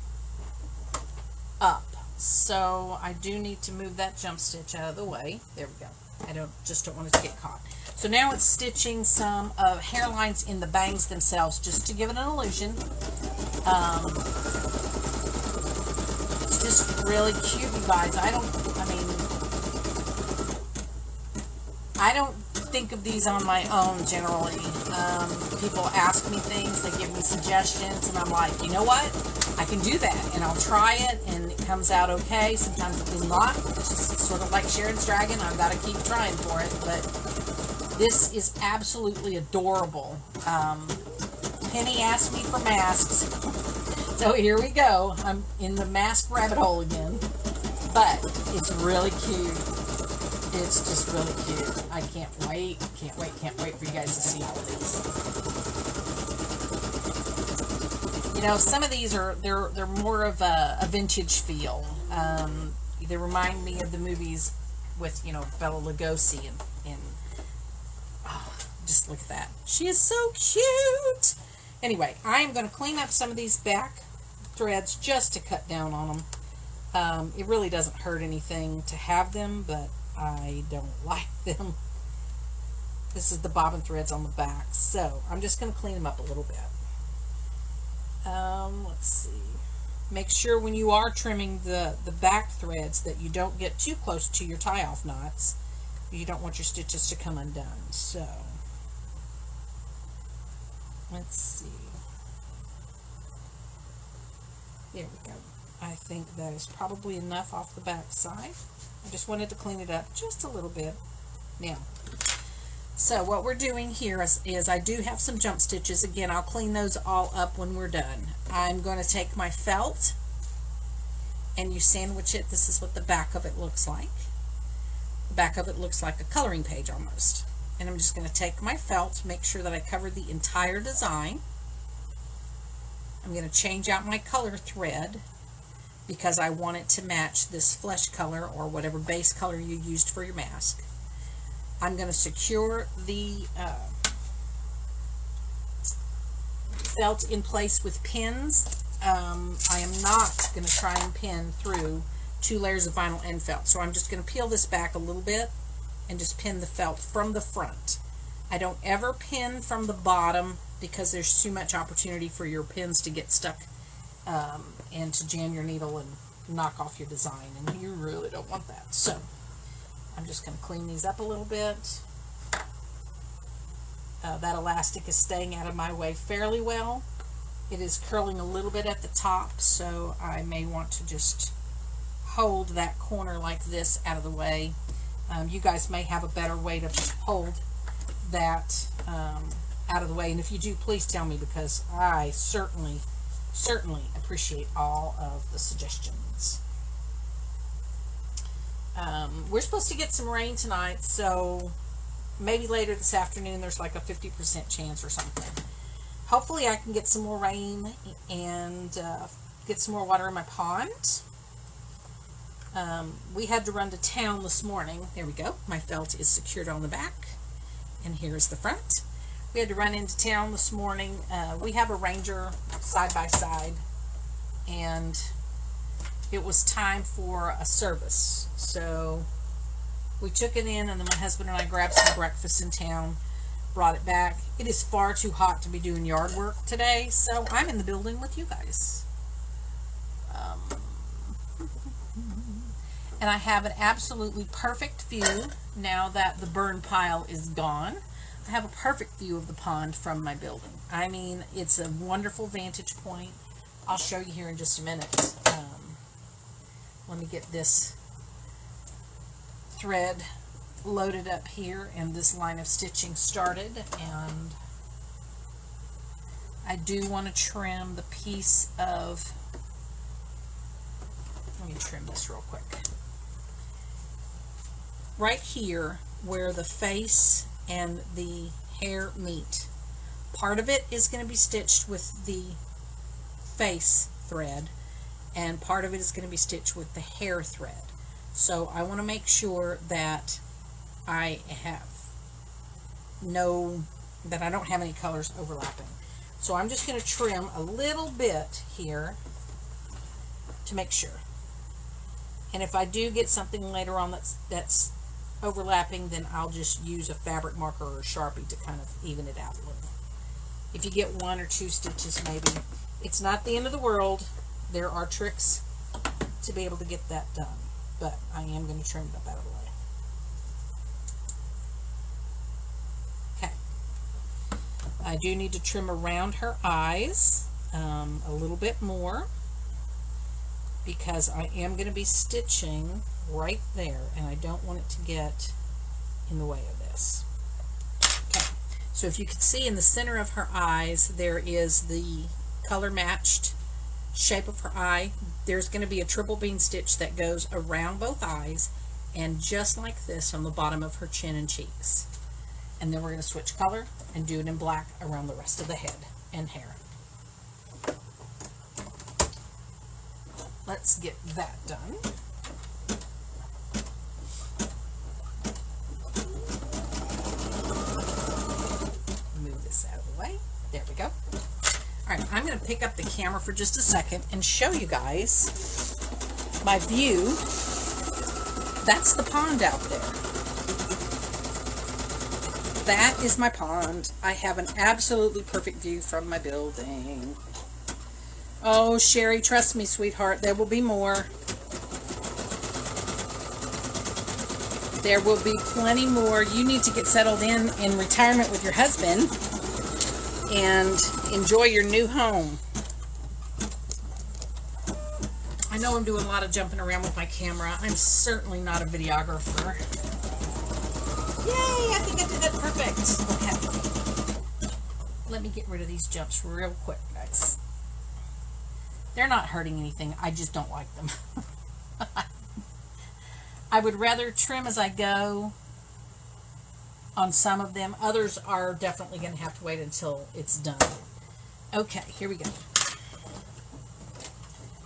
up. So I do need to move that jump stitch out of the way. There we go. I just don't want it to get caught. So now it's stitching some hairlines in the bangs themselves, just to give it an illusion. It's just really cute, you guys. I don't think of these on my own generally. People ask me things, they give me suggestions, and I'm like, you know what? I can do that, and I'll try it, and it comes out okay. Sometimes it does not. It's just sort of like Sharon's dragon. I've got to keep trying for it, but this is absolutely adorable. Penny asked me for masks, so here we go. I'm in the mask rabbit hole again, but it's really cute. It's just really cute. I can't wait for you guys to see all of these. You know, some of these are, they're more of a vintage feel. They remind me of the movies with, you know, Bela Lugosi and oh, just look at that. She is so cute. Anyway, I am going to clean up some of these back threads just to cut down on them. It really doesn't hurt anything to have them, but I don't like them. This is the bobbin threads on the back, so I'm just going to clean them up a little bit. Let's see. Make sure when you are trimming the back threads that you don't get too close to your tie-off knots. You don't want your stitches to come undone. So, let's see. There we go. I think that is probably enough off the back side. I just wanted to clean it up just a little bit. Now, so what we're doing here is I do have some jump stitches. Again, I'll clean those all up when we're done. I'm going to take my felt and you sandwich it. This is what the back of it looks like. The back of it looks like a coloring page almost. And I'm just going to take my felt, make sure that I cover the entire design. I'm going to change out my color thread because I want it to match this flesh color or whatever base color you used for your mask. I'm going to secure the felt in place with pins. I am not going to try and pin through 2 layers of vinyl end felt. So I'm just going to peel this back a little bit and just pin the felt from the front. I don't ever pin from the bottom because there's too much opportunity for your pins to get stuck and to jam your needle and knock off your design, and you really don't want that. So I'm just going to clean these up a little bit. That elastic is staying out of my way fairly well. It is curling a little bit at the top, so I may want to just hold that corner like this out of the way. You guys may have a better way to hold that out of the way, and if you do, please tell me, because I certainly appreciate all of the suggestions. We're supposed to get some rain tonight, so maybe later this afternoon there's like a 50% chance or something. Hopefully I can get some more rain and get some more water in my pond. We had to run to town this morning. There we go. My felt is secured on the back, and here's the front. We had to run into town this morning. We have a Ranger side by side, and it was time for a service. So we took it in, and then my husband and I grabbed some breakfast in town, brought it back. It is far too hot to be doing yard work today, so I'm in the building with you guys. And I have an absolutely perfect view now that the burn pile is gone. I have a perfect view of the pond from my building. I mean, it's a wonderful vantage point. I'll show you here in just a minute. Let me get this thread loaded up here and this line of stitching started, and I do want to trim the piece of, let me trim this real quick. Right here where the face and the hair meet, part of it is going to be stitched with the face thread and part of it is going to be stitched with the hair thread. So I want to make sure that I don't have any colors overlapping. So I'm just going to trim a little bit here to make sure. And if I do get something later on that's overlapping, then I'll just use a fabric marker or a Sharpie to kind of even it out a little. If you get 1 or 2 stitches, maybe, it's not the end of the world. There are tricks to be able to get that done, but I am going to trim it up out of the way. Okay. I do need to trim around her eyes a little bit more, because I am going to be stitching right there, and I don't want it to get in the way of this. Okay, so if you can see in the center of her eyes, there is the color matched shape of her eye. There's going to be a triple bean stitch that goes around both eyes, and just like this on the bottom of her chin and cheeks. And then we're going to switch color and do it in black around the rest of the head and hair. let's get that done. Move this out of the way. There we go. All right, I'm going to pick up the camera for just a second and show you guys my view. That's the pond out there. That is my pond. I have an absolutely perfect view from my building. Oh, Sherry, trust me, sweetheart, there will be more. There will be plenty more. You need to get settled in retirement with your husband and enjoy your new home. I know I'm doing a lot of jumping around with my camera. I'm certainly not a videographer. Yay, I think I did that perfect. Okay. Let me get rid of these jumps real quick, guys. They're not hurting anything. I just don't like them. I would rather trim as I go on some of them. Others are definitely going to have to wait until it's done. Okay, here we go.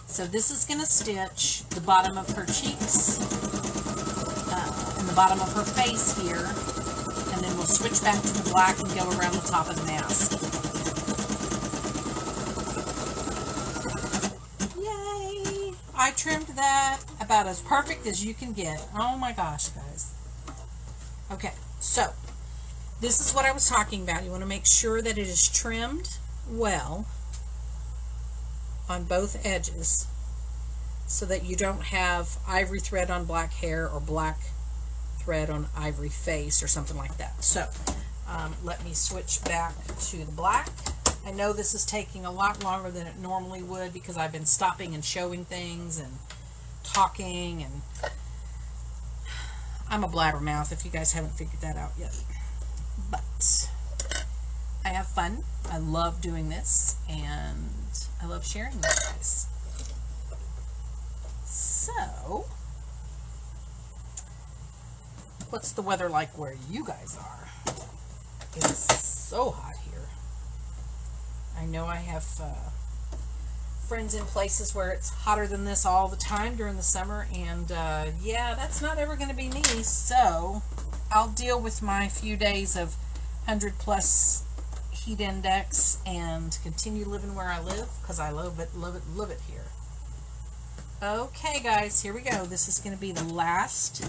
So this is going to stitch the bottom of her cheeks and the bottom of her face here, and then we'll switch back to the black and go around the top of the mask. Yay! I trimmed that about as perfect as you can get. Oh my gosh, guys. Okay, so this is what I was talking about. You want to make sure that it is trimmed well on both edges so that you don't have ivory thread on black hair or black thread on ivory face or something like that. So let me switch back to the black. I know this is taking a lot longer than it normally would because I've been stopping and showing things and talking, and I'm a blabbermouth if you guys haven't figured that out yet. But I have fun. I love doing this, and I love sharing with you guys. So, what's the weather like where you guys are? It's so hot here. I know I have friends in places where it's hotter than this all the time during the summer, and yeah, that's not ever going to be me, so I'll deal with my few days of 100+ heat index and continue living where I live because I love it here. Okay, guys, here we go. This is going to be the last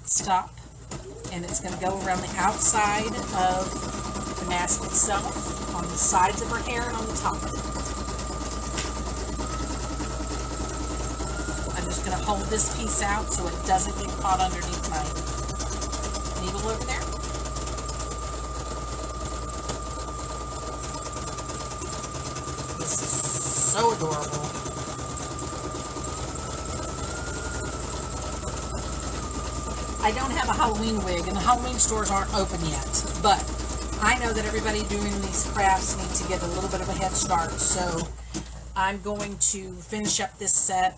stop, and it's going to go around the outside of the mask itself, on the sides of her hair and on the top of it. I'm just going to hold this piece out so it doesn't get caught underneath my needle over there. This is so adorable. I don't have a Halloween wig, and the Halloween stores aren't open yet, but I know that everybody doing these crafts needs to get a little bit of a head start, so I'm going to finish up this set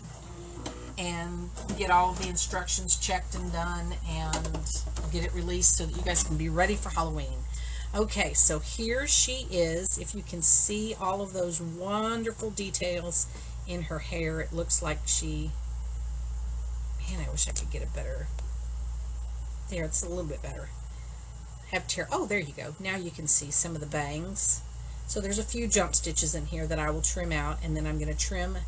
and get all of the instructions checked and done and get it released so that you guys can be ready for Halloween. Okay, so here she is. If you can see all of those wonderful details in her hair, it looks like she, man, I wish I could get it better. There, it's a little bit better. Oh, there you go. Now you can see some of the bangs. So there's a few jump stitches in here that I will trim out, and then I'm going to trim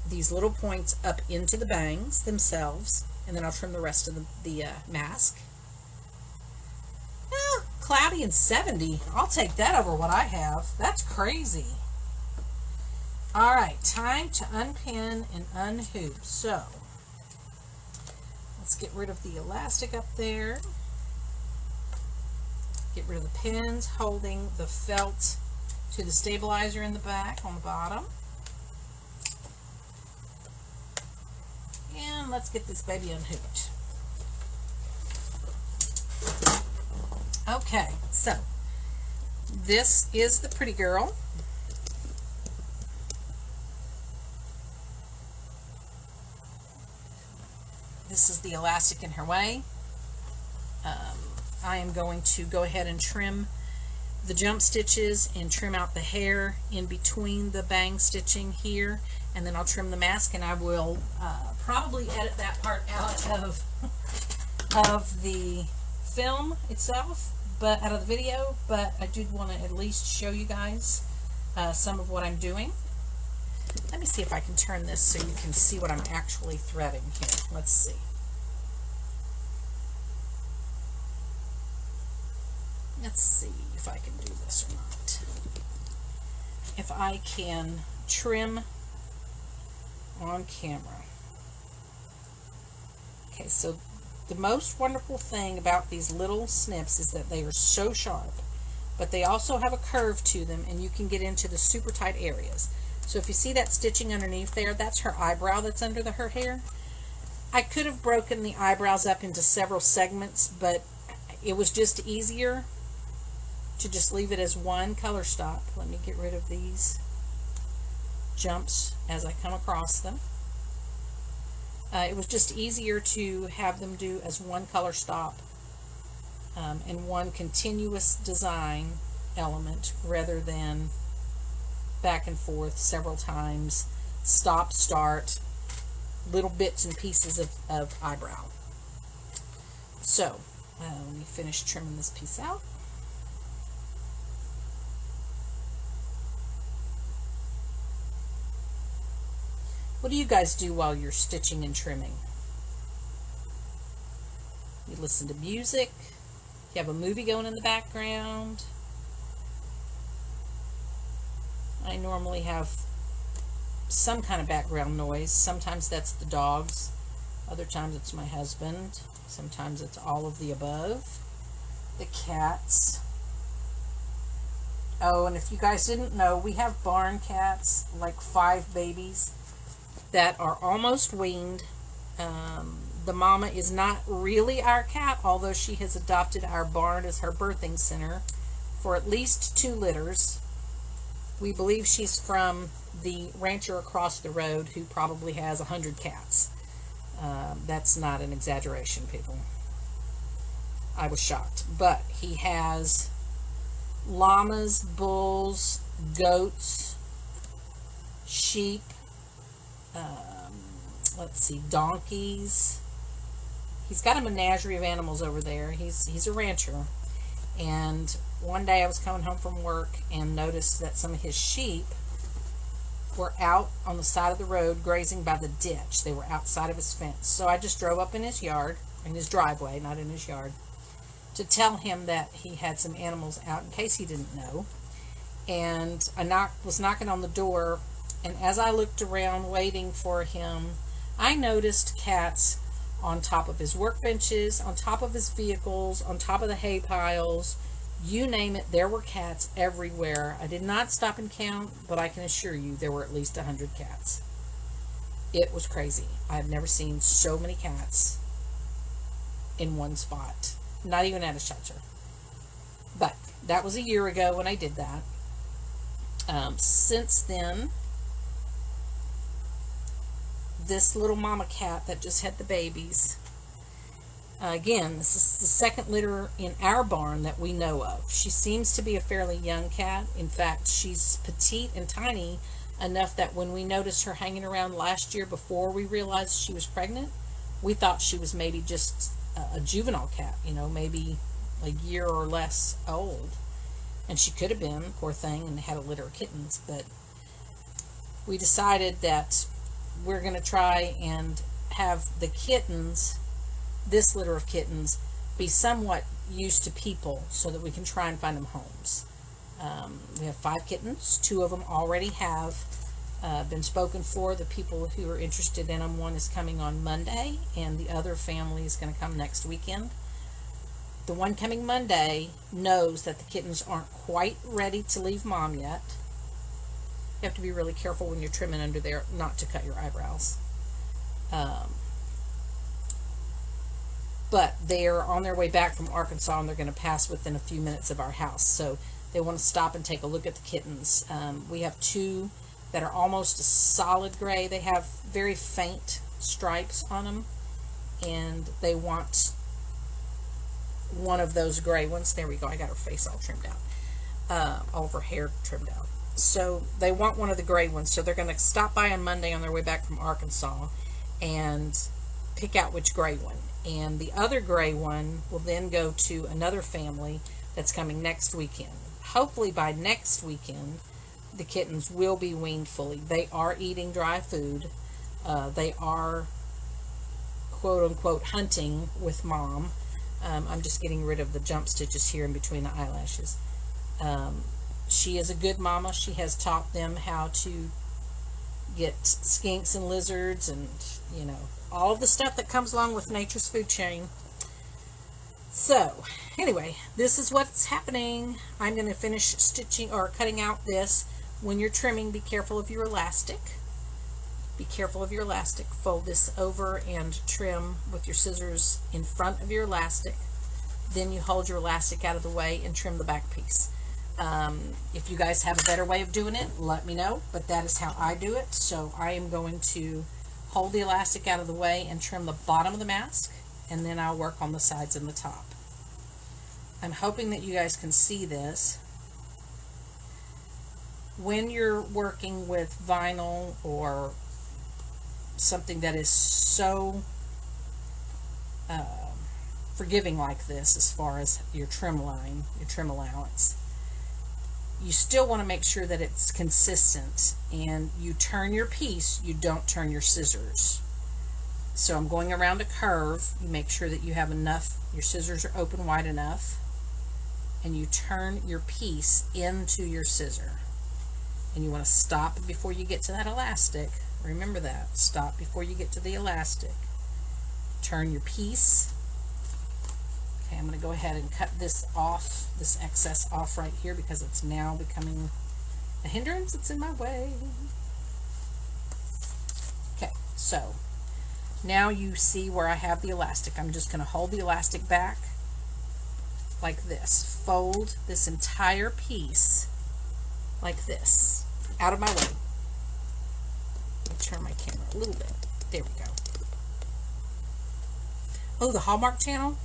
these little points up into the bangs themselves, and then I'll trim the rest of the mask. Cloudy and 70. I'll take that over what I have. That's crazy. Alright, time to unpin and unhoop. So, let's get rid of the elastic up there. Get rid of the pins holding the felt to the stabilizer in the back on the bottom. And let's get this baby unhooped. Okay, so this is the pretty girl. This is the elastic in her way. I am going to go ahead and trim the jump stitches and trim out the hair in between the bang stitching here, and then I'll trim the mask, and I will probably edit that part out of the film itself, but out of the video, but I did want to at least show you guys some of what I'm doing. Let me see if I can turn this so you can see what I'm actually threading here. Let's see. Let's see if I can do this or not. If I can trim on camera. Okay, so the most wonderful thing about these little snips is that they are so sharp, but they also have a curve to them, and you can get into the super tight areas. So if you see that stitching underneath there, that's her eyebrow that's under her hair. I could have broken the eyebrows up into several segments, but it was just easier to just leave it as one color stop. Let me get rid of these jumps as I come across them. It was just easier to have them do as one color stop and one continuous design element rather than back and forth several times, stop, start, little bits and pieces of eyebrow. So let me finish trimming this piece out. What do you guys do while you're stitching and trimming? You listen to music? You have a movie going in the background? I normally have some kind of background noise. Sometimes that's the dogs. Other times it's my husband. Sometimes it's all of the above. The cats. Oh, and if you guys didn't know, we have barn cats, like 5 babies that are almost weaned. The mama is not really our cat, although she has adopted our barn as her birthing center for at least 2 litters. We believe she's from the rancher across the road who probably has 100 cats. That's not an exaggeration, people. I was shocked. But he has llamas, bulls, goats, sheep, let's see, donkeys. He's got a menagerie of animals over there. He's a rancher. And one day I was coming home from work and noticed that some of his sheep were out on the side of the road grazing by the ditch. They were outside of his fence. So I just drove up in his yard, in his driveway, not in his yard, to tell him that he had some animals out in case he didn't know. And I was knocking on the door, and as I looked around waiting for him, I noticed cats on top of his workbenches, on top of his vehicles, on top of the hay piles. You name it, there were cats everywhere. I did not stop and count, but I can assure you there were at least 100 cats. It was crazy. I've never seen so many cats in one spot. Not even at a shelter. But that was a year ago when I did that. Since then, this little mama cat that just had the babies, again, this is the second litter in our barn that we know of. She seems to be a fairly young cat. In fact, she's petite and tiny enough that when we noticed her hanging around last year before we realized she was pregnant, we thought she was maybe just a juvenile cat, you know, maybe a year or less old. And she could have been, poor thing, and had a litter of kittens. But we decided that we're going to try and have the kittens, this litter of kittens, be somewhat used to people so that we can try and find them homes. We have 5 kittens. 2 of them already have been spoken for. The people who are interested in them, one is coming on Monday, and the other family is going to come next weekend. The one coming Monday knows that the kittens aren't quite ready to leave mom yet. You have to be really careful when you're trimming under there not to cut your eyebrows. But they're on their way back from Arkansas, and they're going to pass within a few minutes of our house. So they want to stop and take a look at the kittens. We have 2 that are almost a solid gray. They have very faint stripes on them, and they want one of those gray ones. There we go. I got her face all trimmed out. All of her hair trimmed out. So they want one of the gray ones. So they're going to stop by on Monday on their way back from Arkansas and pick out which gray one. And the other gray one will then go to another family that's coming next weekend. Hopefully by next weekend, the kittens will be weaned fully. They are eating dry food. They are, quote unquote, hunting with mom. I'm just getting rid of the jump stitches here in between the eyelashes. She is a good mama. She has taught them how to get skinks and lizards and, you know, all of the stuff that comes along with nature's food chain. So, anyway, this is what's happening. I'm going to finish stitching or cutting out this. When you're trimming, be careful of your elastic. Be careful of your elastic. Fold this over and trim with your scissors in front of your elastic. Then you hold your elastic out of the way and trim the back piece. If you guys have a better way of doing it, let me know, but that is how I do it. So I am going to hold the elastic out of the way and trim the bottom of the mask, and then I'll work on the sides and the top. I'm hoping that you guys can see this. When you're working with vinyl or something that is so forgiving like this, as far as your trim line, your trim allowance, you still want to make sure that it's consistent, and you turn your piece, you don't turn your scissors. So I'm going around a curve. You make sure that you have enough, your scissors are open wide enough, and you turn your piece into your scissor. And you want to stop before you get to that elastic. Remember that. Stop before you get to the elastic. Turn your piece. Okay, I'm going to go ahead and cut this off, this excess off right here, because it's now becoming a hindrance. It's in my way. Okay, so now you see where I have the elastic. I'm just going to hold the elastic back like this. Fold this entire piece like this, out of my way. Let me turn my camera a little bit. There we go. Oh, the Hallmark Channel?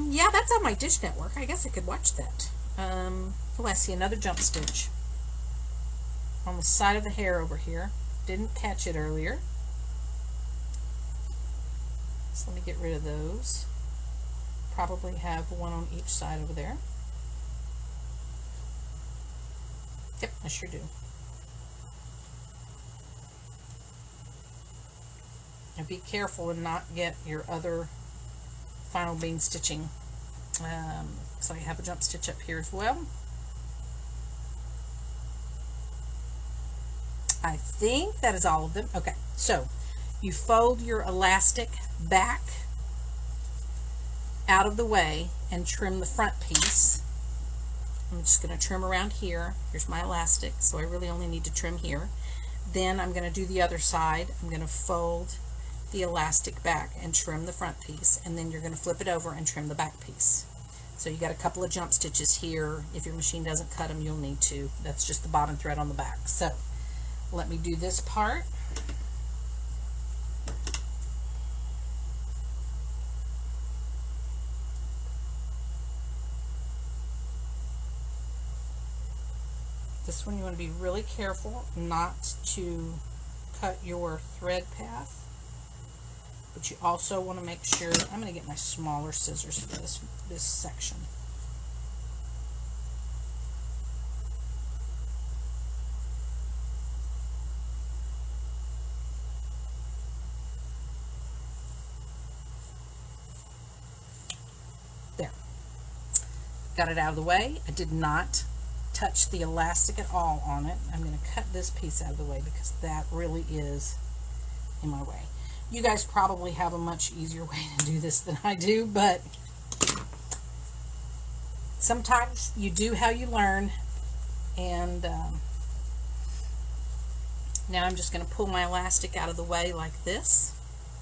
Yeah, that's on my Dish Network. I guess I could watch that. Oh, I see another jump stitch on the side of the hair over here. Didn't catch it earlier. So let me get rid of those. Probably have one on each side over there. Yep, I sure do. And be careful and not get your other final bean stitching. So I have a jump stitch up here as well. I think that is all of them. Okay, so you fold your elastic back out of the way and trim the front piece. I'm just going to trim around here. Here's my elastic, so I really only need to trim here. Then I'm going to do the other side. I'm going to fold the elastic back and trim the front piece, and then you're going to flip it over and trim the back piece. So you got a couple of jump stitches here. If your machine doesn't cut them, you'll need to. That's just the bottom thread on the back. So let me do this part. This one you want to be really careful not to cut your thread path, but you also want to make sure, I'm going to get my smaller scissors for this section. There. Got it out of the way. I did not touch the elastic at all on it. I'm going to cut this piece out of the way because that really is in my way. You guys probably have a much easier way to do this than I do, but sometimes you do how you learn. And now I'm just going to pull my elastic out of the way like this,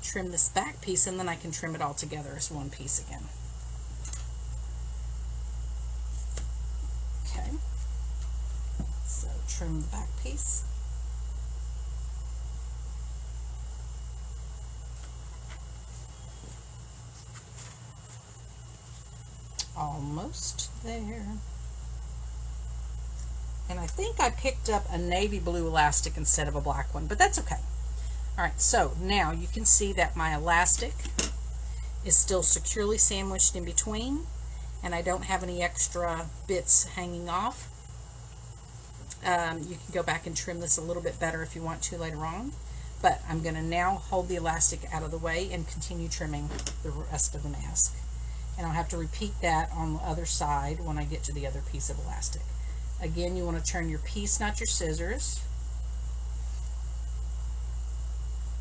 trim this back piece, and then I can trim it all together as one piece again. Okay. So trim the back piece. Almost there. And I think I picked up a navy blue elastic instead of a black one, but that's okay. All right, so now you can see that my elastic is still securely sandwiched in between, and I don't have any extra bits hanging off. You can go back and trim this a little bit better if you want to later on, but I'm going to now hold the elastic out of the way and continue trimming the rest of the mask. And I'll have to repeat that on the other side when I get to the other piece of elastic. Again, you want to turn your piece, not your scissors.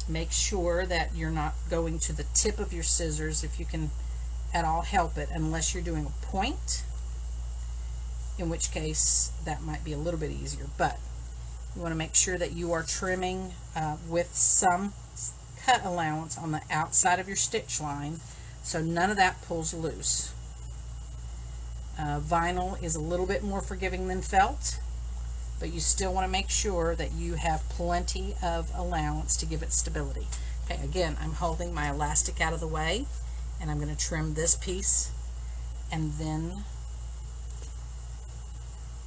Make sure that you're not going to the tip of your scissors if you can at all help it, unless you're doing a point, in which case that might be a little bit easier. But you want to make sure that you are trimming with some cut allowance on the outside of your stitch line, so none of that pulls loose. Vinyl is a little bit more forgiving than felt, but you still want to make sure that you have plenty of allowance to give it stability. Okay, again, I'm holding my elastic out of the way, and I'm going to trim this piece, and then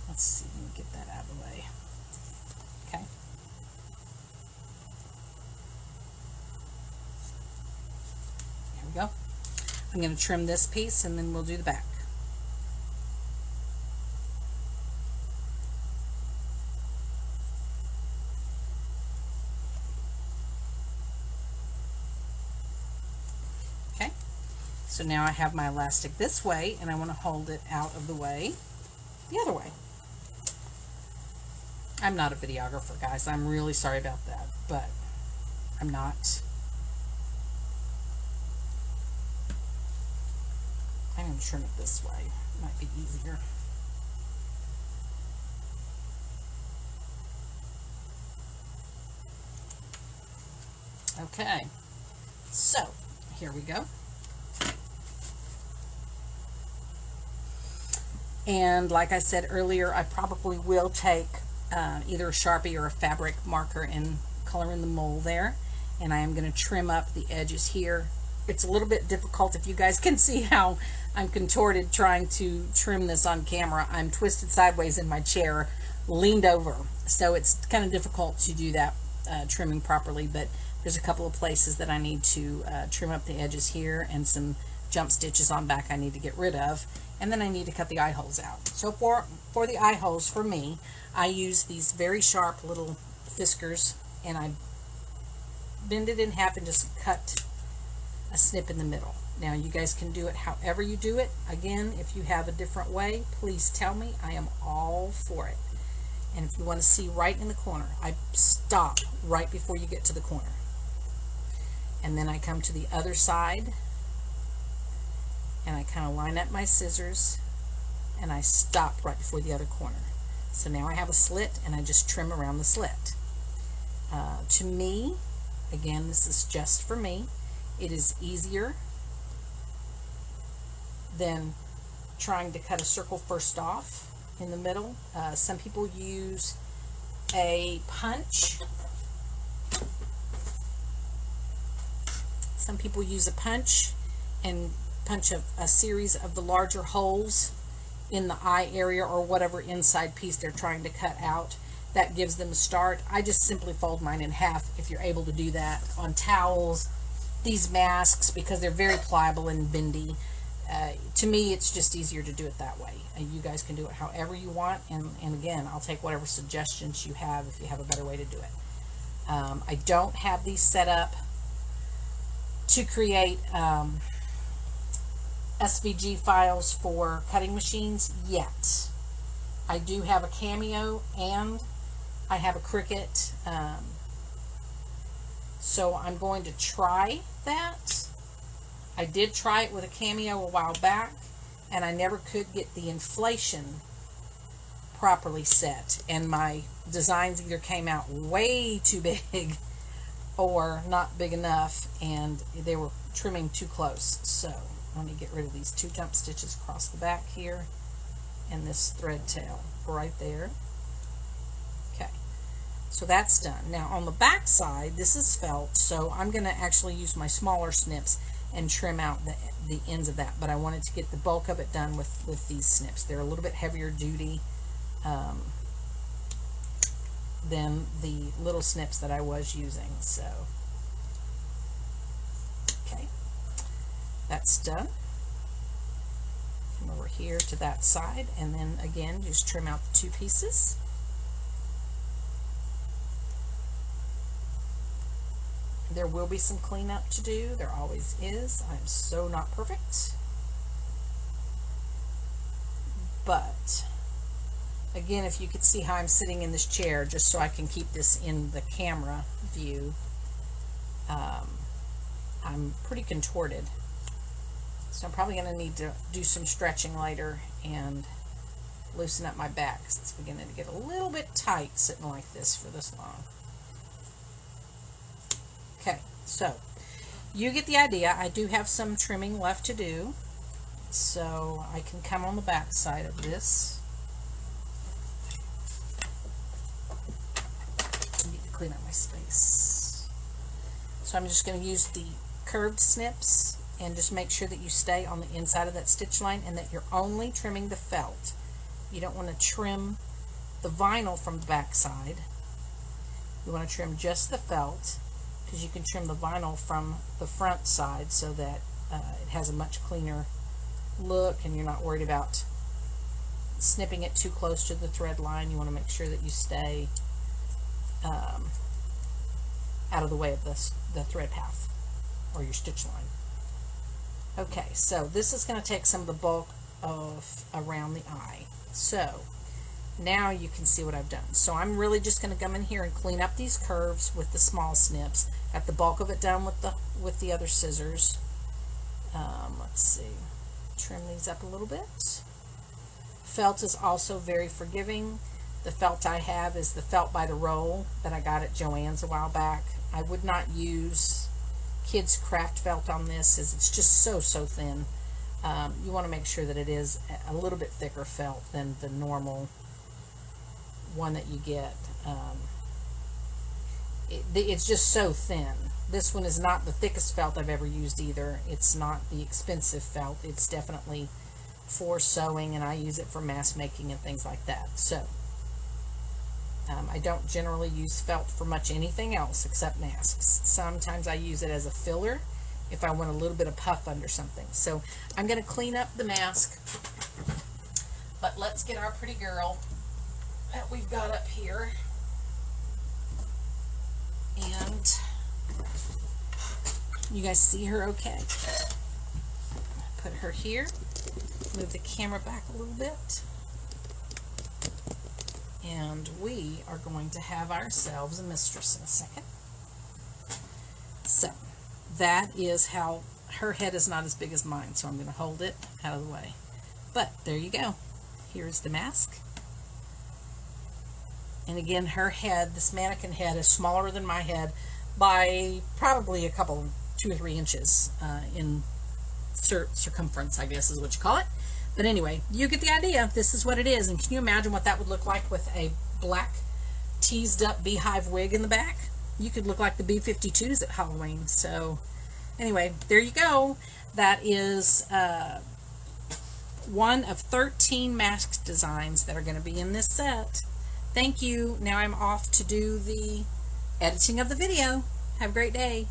let's see, let me get that out of the way. Okay. There we go. I'm going to trim this piece, and then we'll do the back. Okay. So now I have my elastic this way, and I want to hold it out of the way the other way. I'm not a videographer, guys. I'm really sorry about that, but I'm not. I'm going to trim it this way. It might be easier. Okay, so here we go. And like I said earlier, I probably will take either a Sharpie or a fabric marker and color in the mole there, and I am going to trim up the edges here. It's a little bit difficult if you guys can see how I'm contorted trying to trim this on camera. I'm twisted sideways in my chair, leaned over, so it's kind of difficult to do that trimming properly, but there's a couple of places that I need to trim up the edges here, and some jump stitches on back I need to get rid of, and then I need to cut the eye holes out. So for the eye holes, for me, I use these very sharp little fiskars, and I bend it in half and just cut a snip in the middle. Now you guys can do it however you do it. Again, if you have a different way, please tell me. I am all for it. And if you want to see right in the corner, I stop right before you get to the corner. And then I come to the other side, and I kind of line up my scissors, and I stop right before the other corner. So now I have a slit, and I just trim around the slit. To me, again, this is just for me, it is easier than trying to cut a circle first off in the middle. Some people use a punch. Some people use a punch and punch a series of the larger holes in the eye area or whatever inside piece they're trying to cut out. That gives them a start. I just simply fold mine in half if you're able to do that on towels, these masks, because they're very pliable and bendy. To me, it's just easier to do it that way. You guys can do it however you want, and again, I'll take whatever suggestions you have if you have a better way to do it. I don't have these set up to create SVG files for cutting machines yet. I do have a Cameo and I have a Cricut, so I'm going to try that. I did try it with a Cameo a while back, and I never could get the inflation properly set, and my designs either came out way too big or not big enough, and they were trimming too close. So let me get rid of these two jump stitches across the back here and this thread tail right there. Okay, so that's done. Now on the back side, this is felt, so I'm going to actually use my smaller snips and trim out the ends of that, but I wanted to get the bulk of it done with these snips. They're a little bit heavier duty, than the little snips that I was using. So, okay, that's done. Come over here to that side, and then again, just trim out the two pieces. There will be some cleanup to do. There always is. I'm so not perfect. But again, if you could see how I'm sitting in this chair, just so I can keep this in the camera view, I'm pretty contorted. So I'm probably going to need to do some stretching later and loosen up my back, because it's beginning to get a little bit tight sitting like this for this long. Okay, so you get the idea. I do have some trimming left to do, so I can come on the back side of this. I need to clean up my space. So I'm just going to use the curved snips and just make sure that you stay on the inside of that stitch line and that you're only trimming the felt. You don't want to trim the vinyl from the back side. You want to trim just the felt, because you can trim the vinyl from the front side so that it has a much cleaner look and you're not worried about snipping it too close to the thread line. You want to make sure that you stay out of the way of the thread path or your stitch line. Okay, so this is going to take some of the bulk of around the eye. So now you can see what I've done. So I'm really just going to come in here and clean up these curves with the small snips. Got the bulk of it done with the other scissors. Let's see, trim these up a little bit. Felt is also very forgiving. The felt I have is the felt by the roll that I got at Joann's a while back. I would not use kids craft felt on this, as it's just so thin. You want to make sure that it is a little bit thicker felt than the normal one that you get. It's just so thin. This one is not the thickest felt I've ever used either. It's not the expensive felt. It's definitely for sewing, and I use it for mask making and things like that. So I don't generally use felt for much anything else except masks. Sometimes I use it as a filler if I want a little bit of puff under something. So I'm going to clean up the mask, but let's get our pretty girl that we've got up here, and you guys see her okay. Put her here, move the camera back a little bit, and we are going to have ourselves a mistress in a second. So that is how her head is not as big as mine, so I'm going to hold it out of the way. But there you go. Here's the mask. And again, her head, this mannequin head, is smaller than my head by probably a couple, 2 or 3 inches in circumference, I guess is what you call it. But anyway, you get the idea. This is what it is. And can you imagine what that would look like with a black teased up beehive wig in the back? You could look like the B-52s at Halloween. So anyway, there you go. That is one of 13 mask designs that are going to be in this set. Thank you. Now I'm off to do the editing of the video. Have a great day.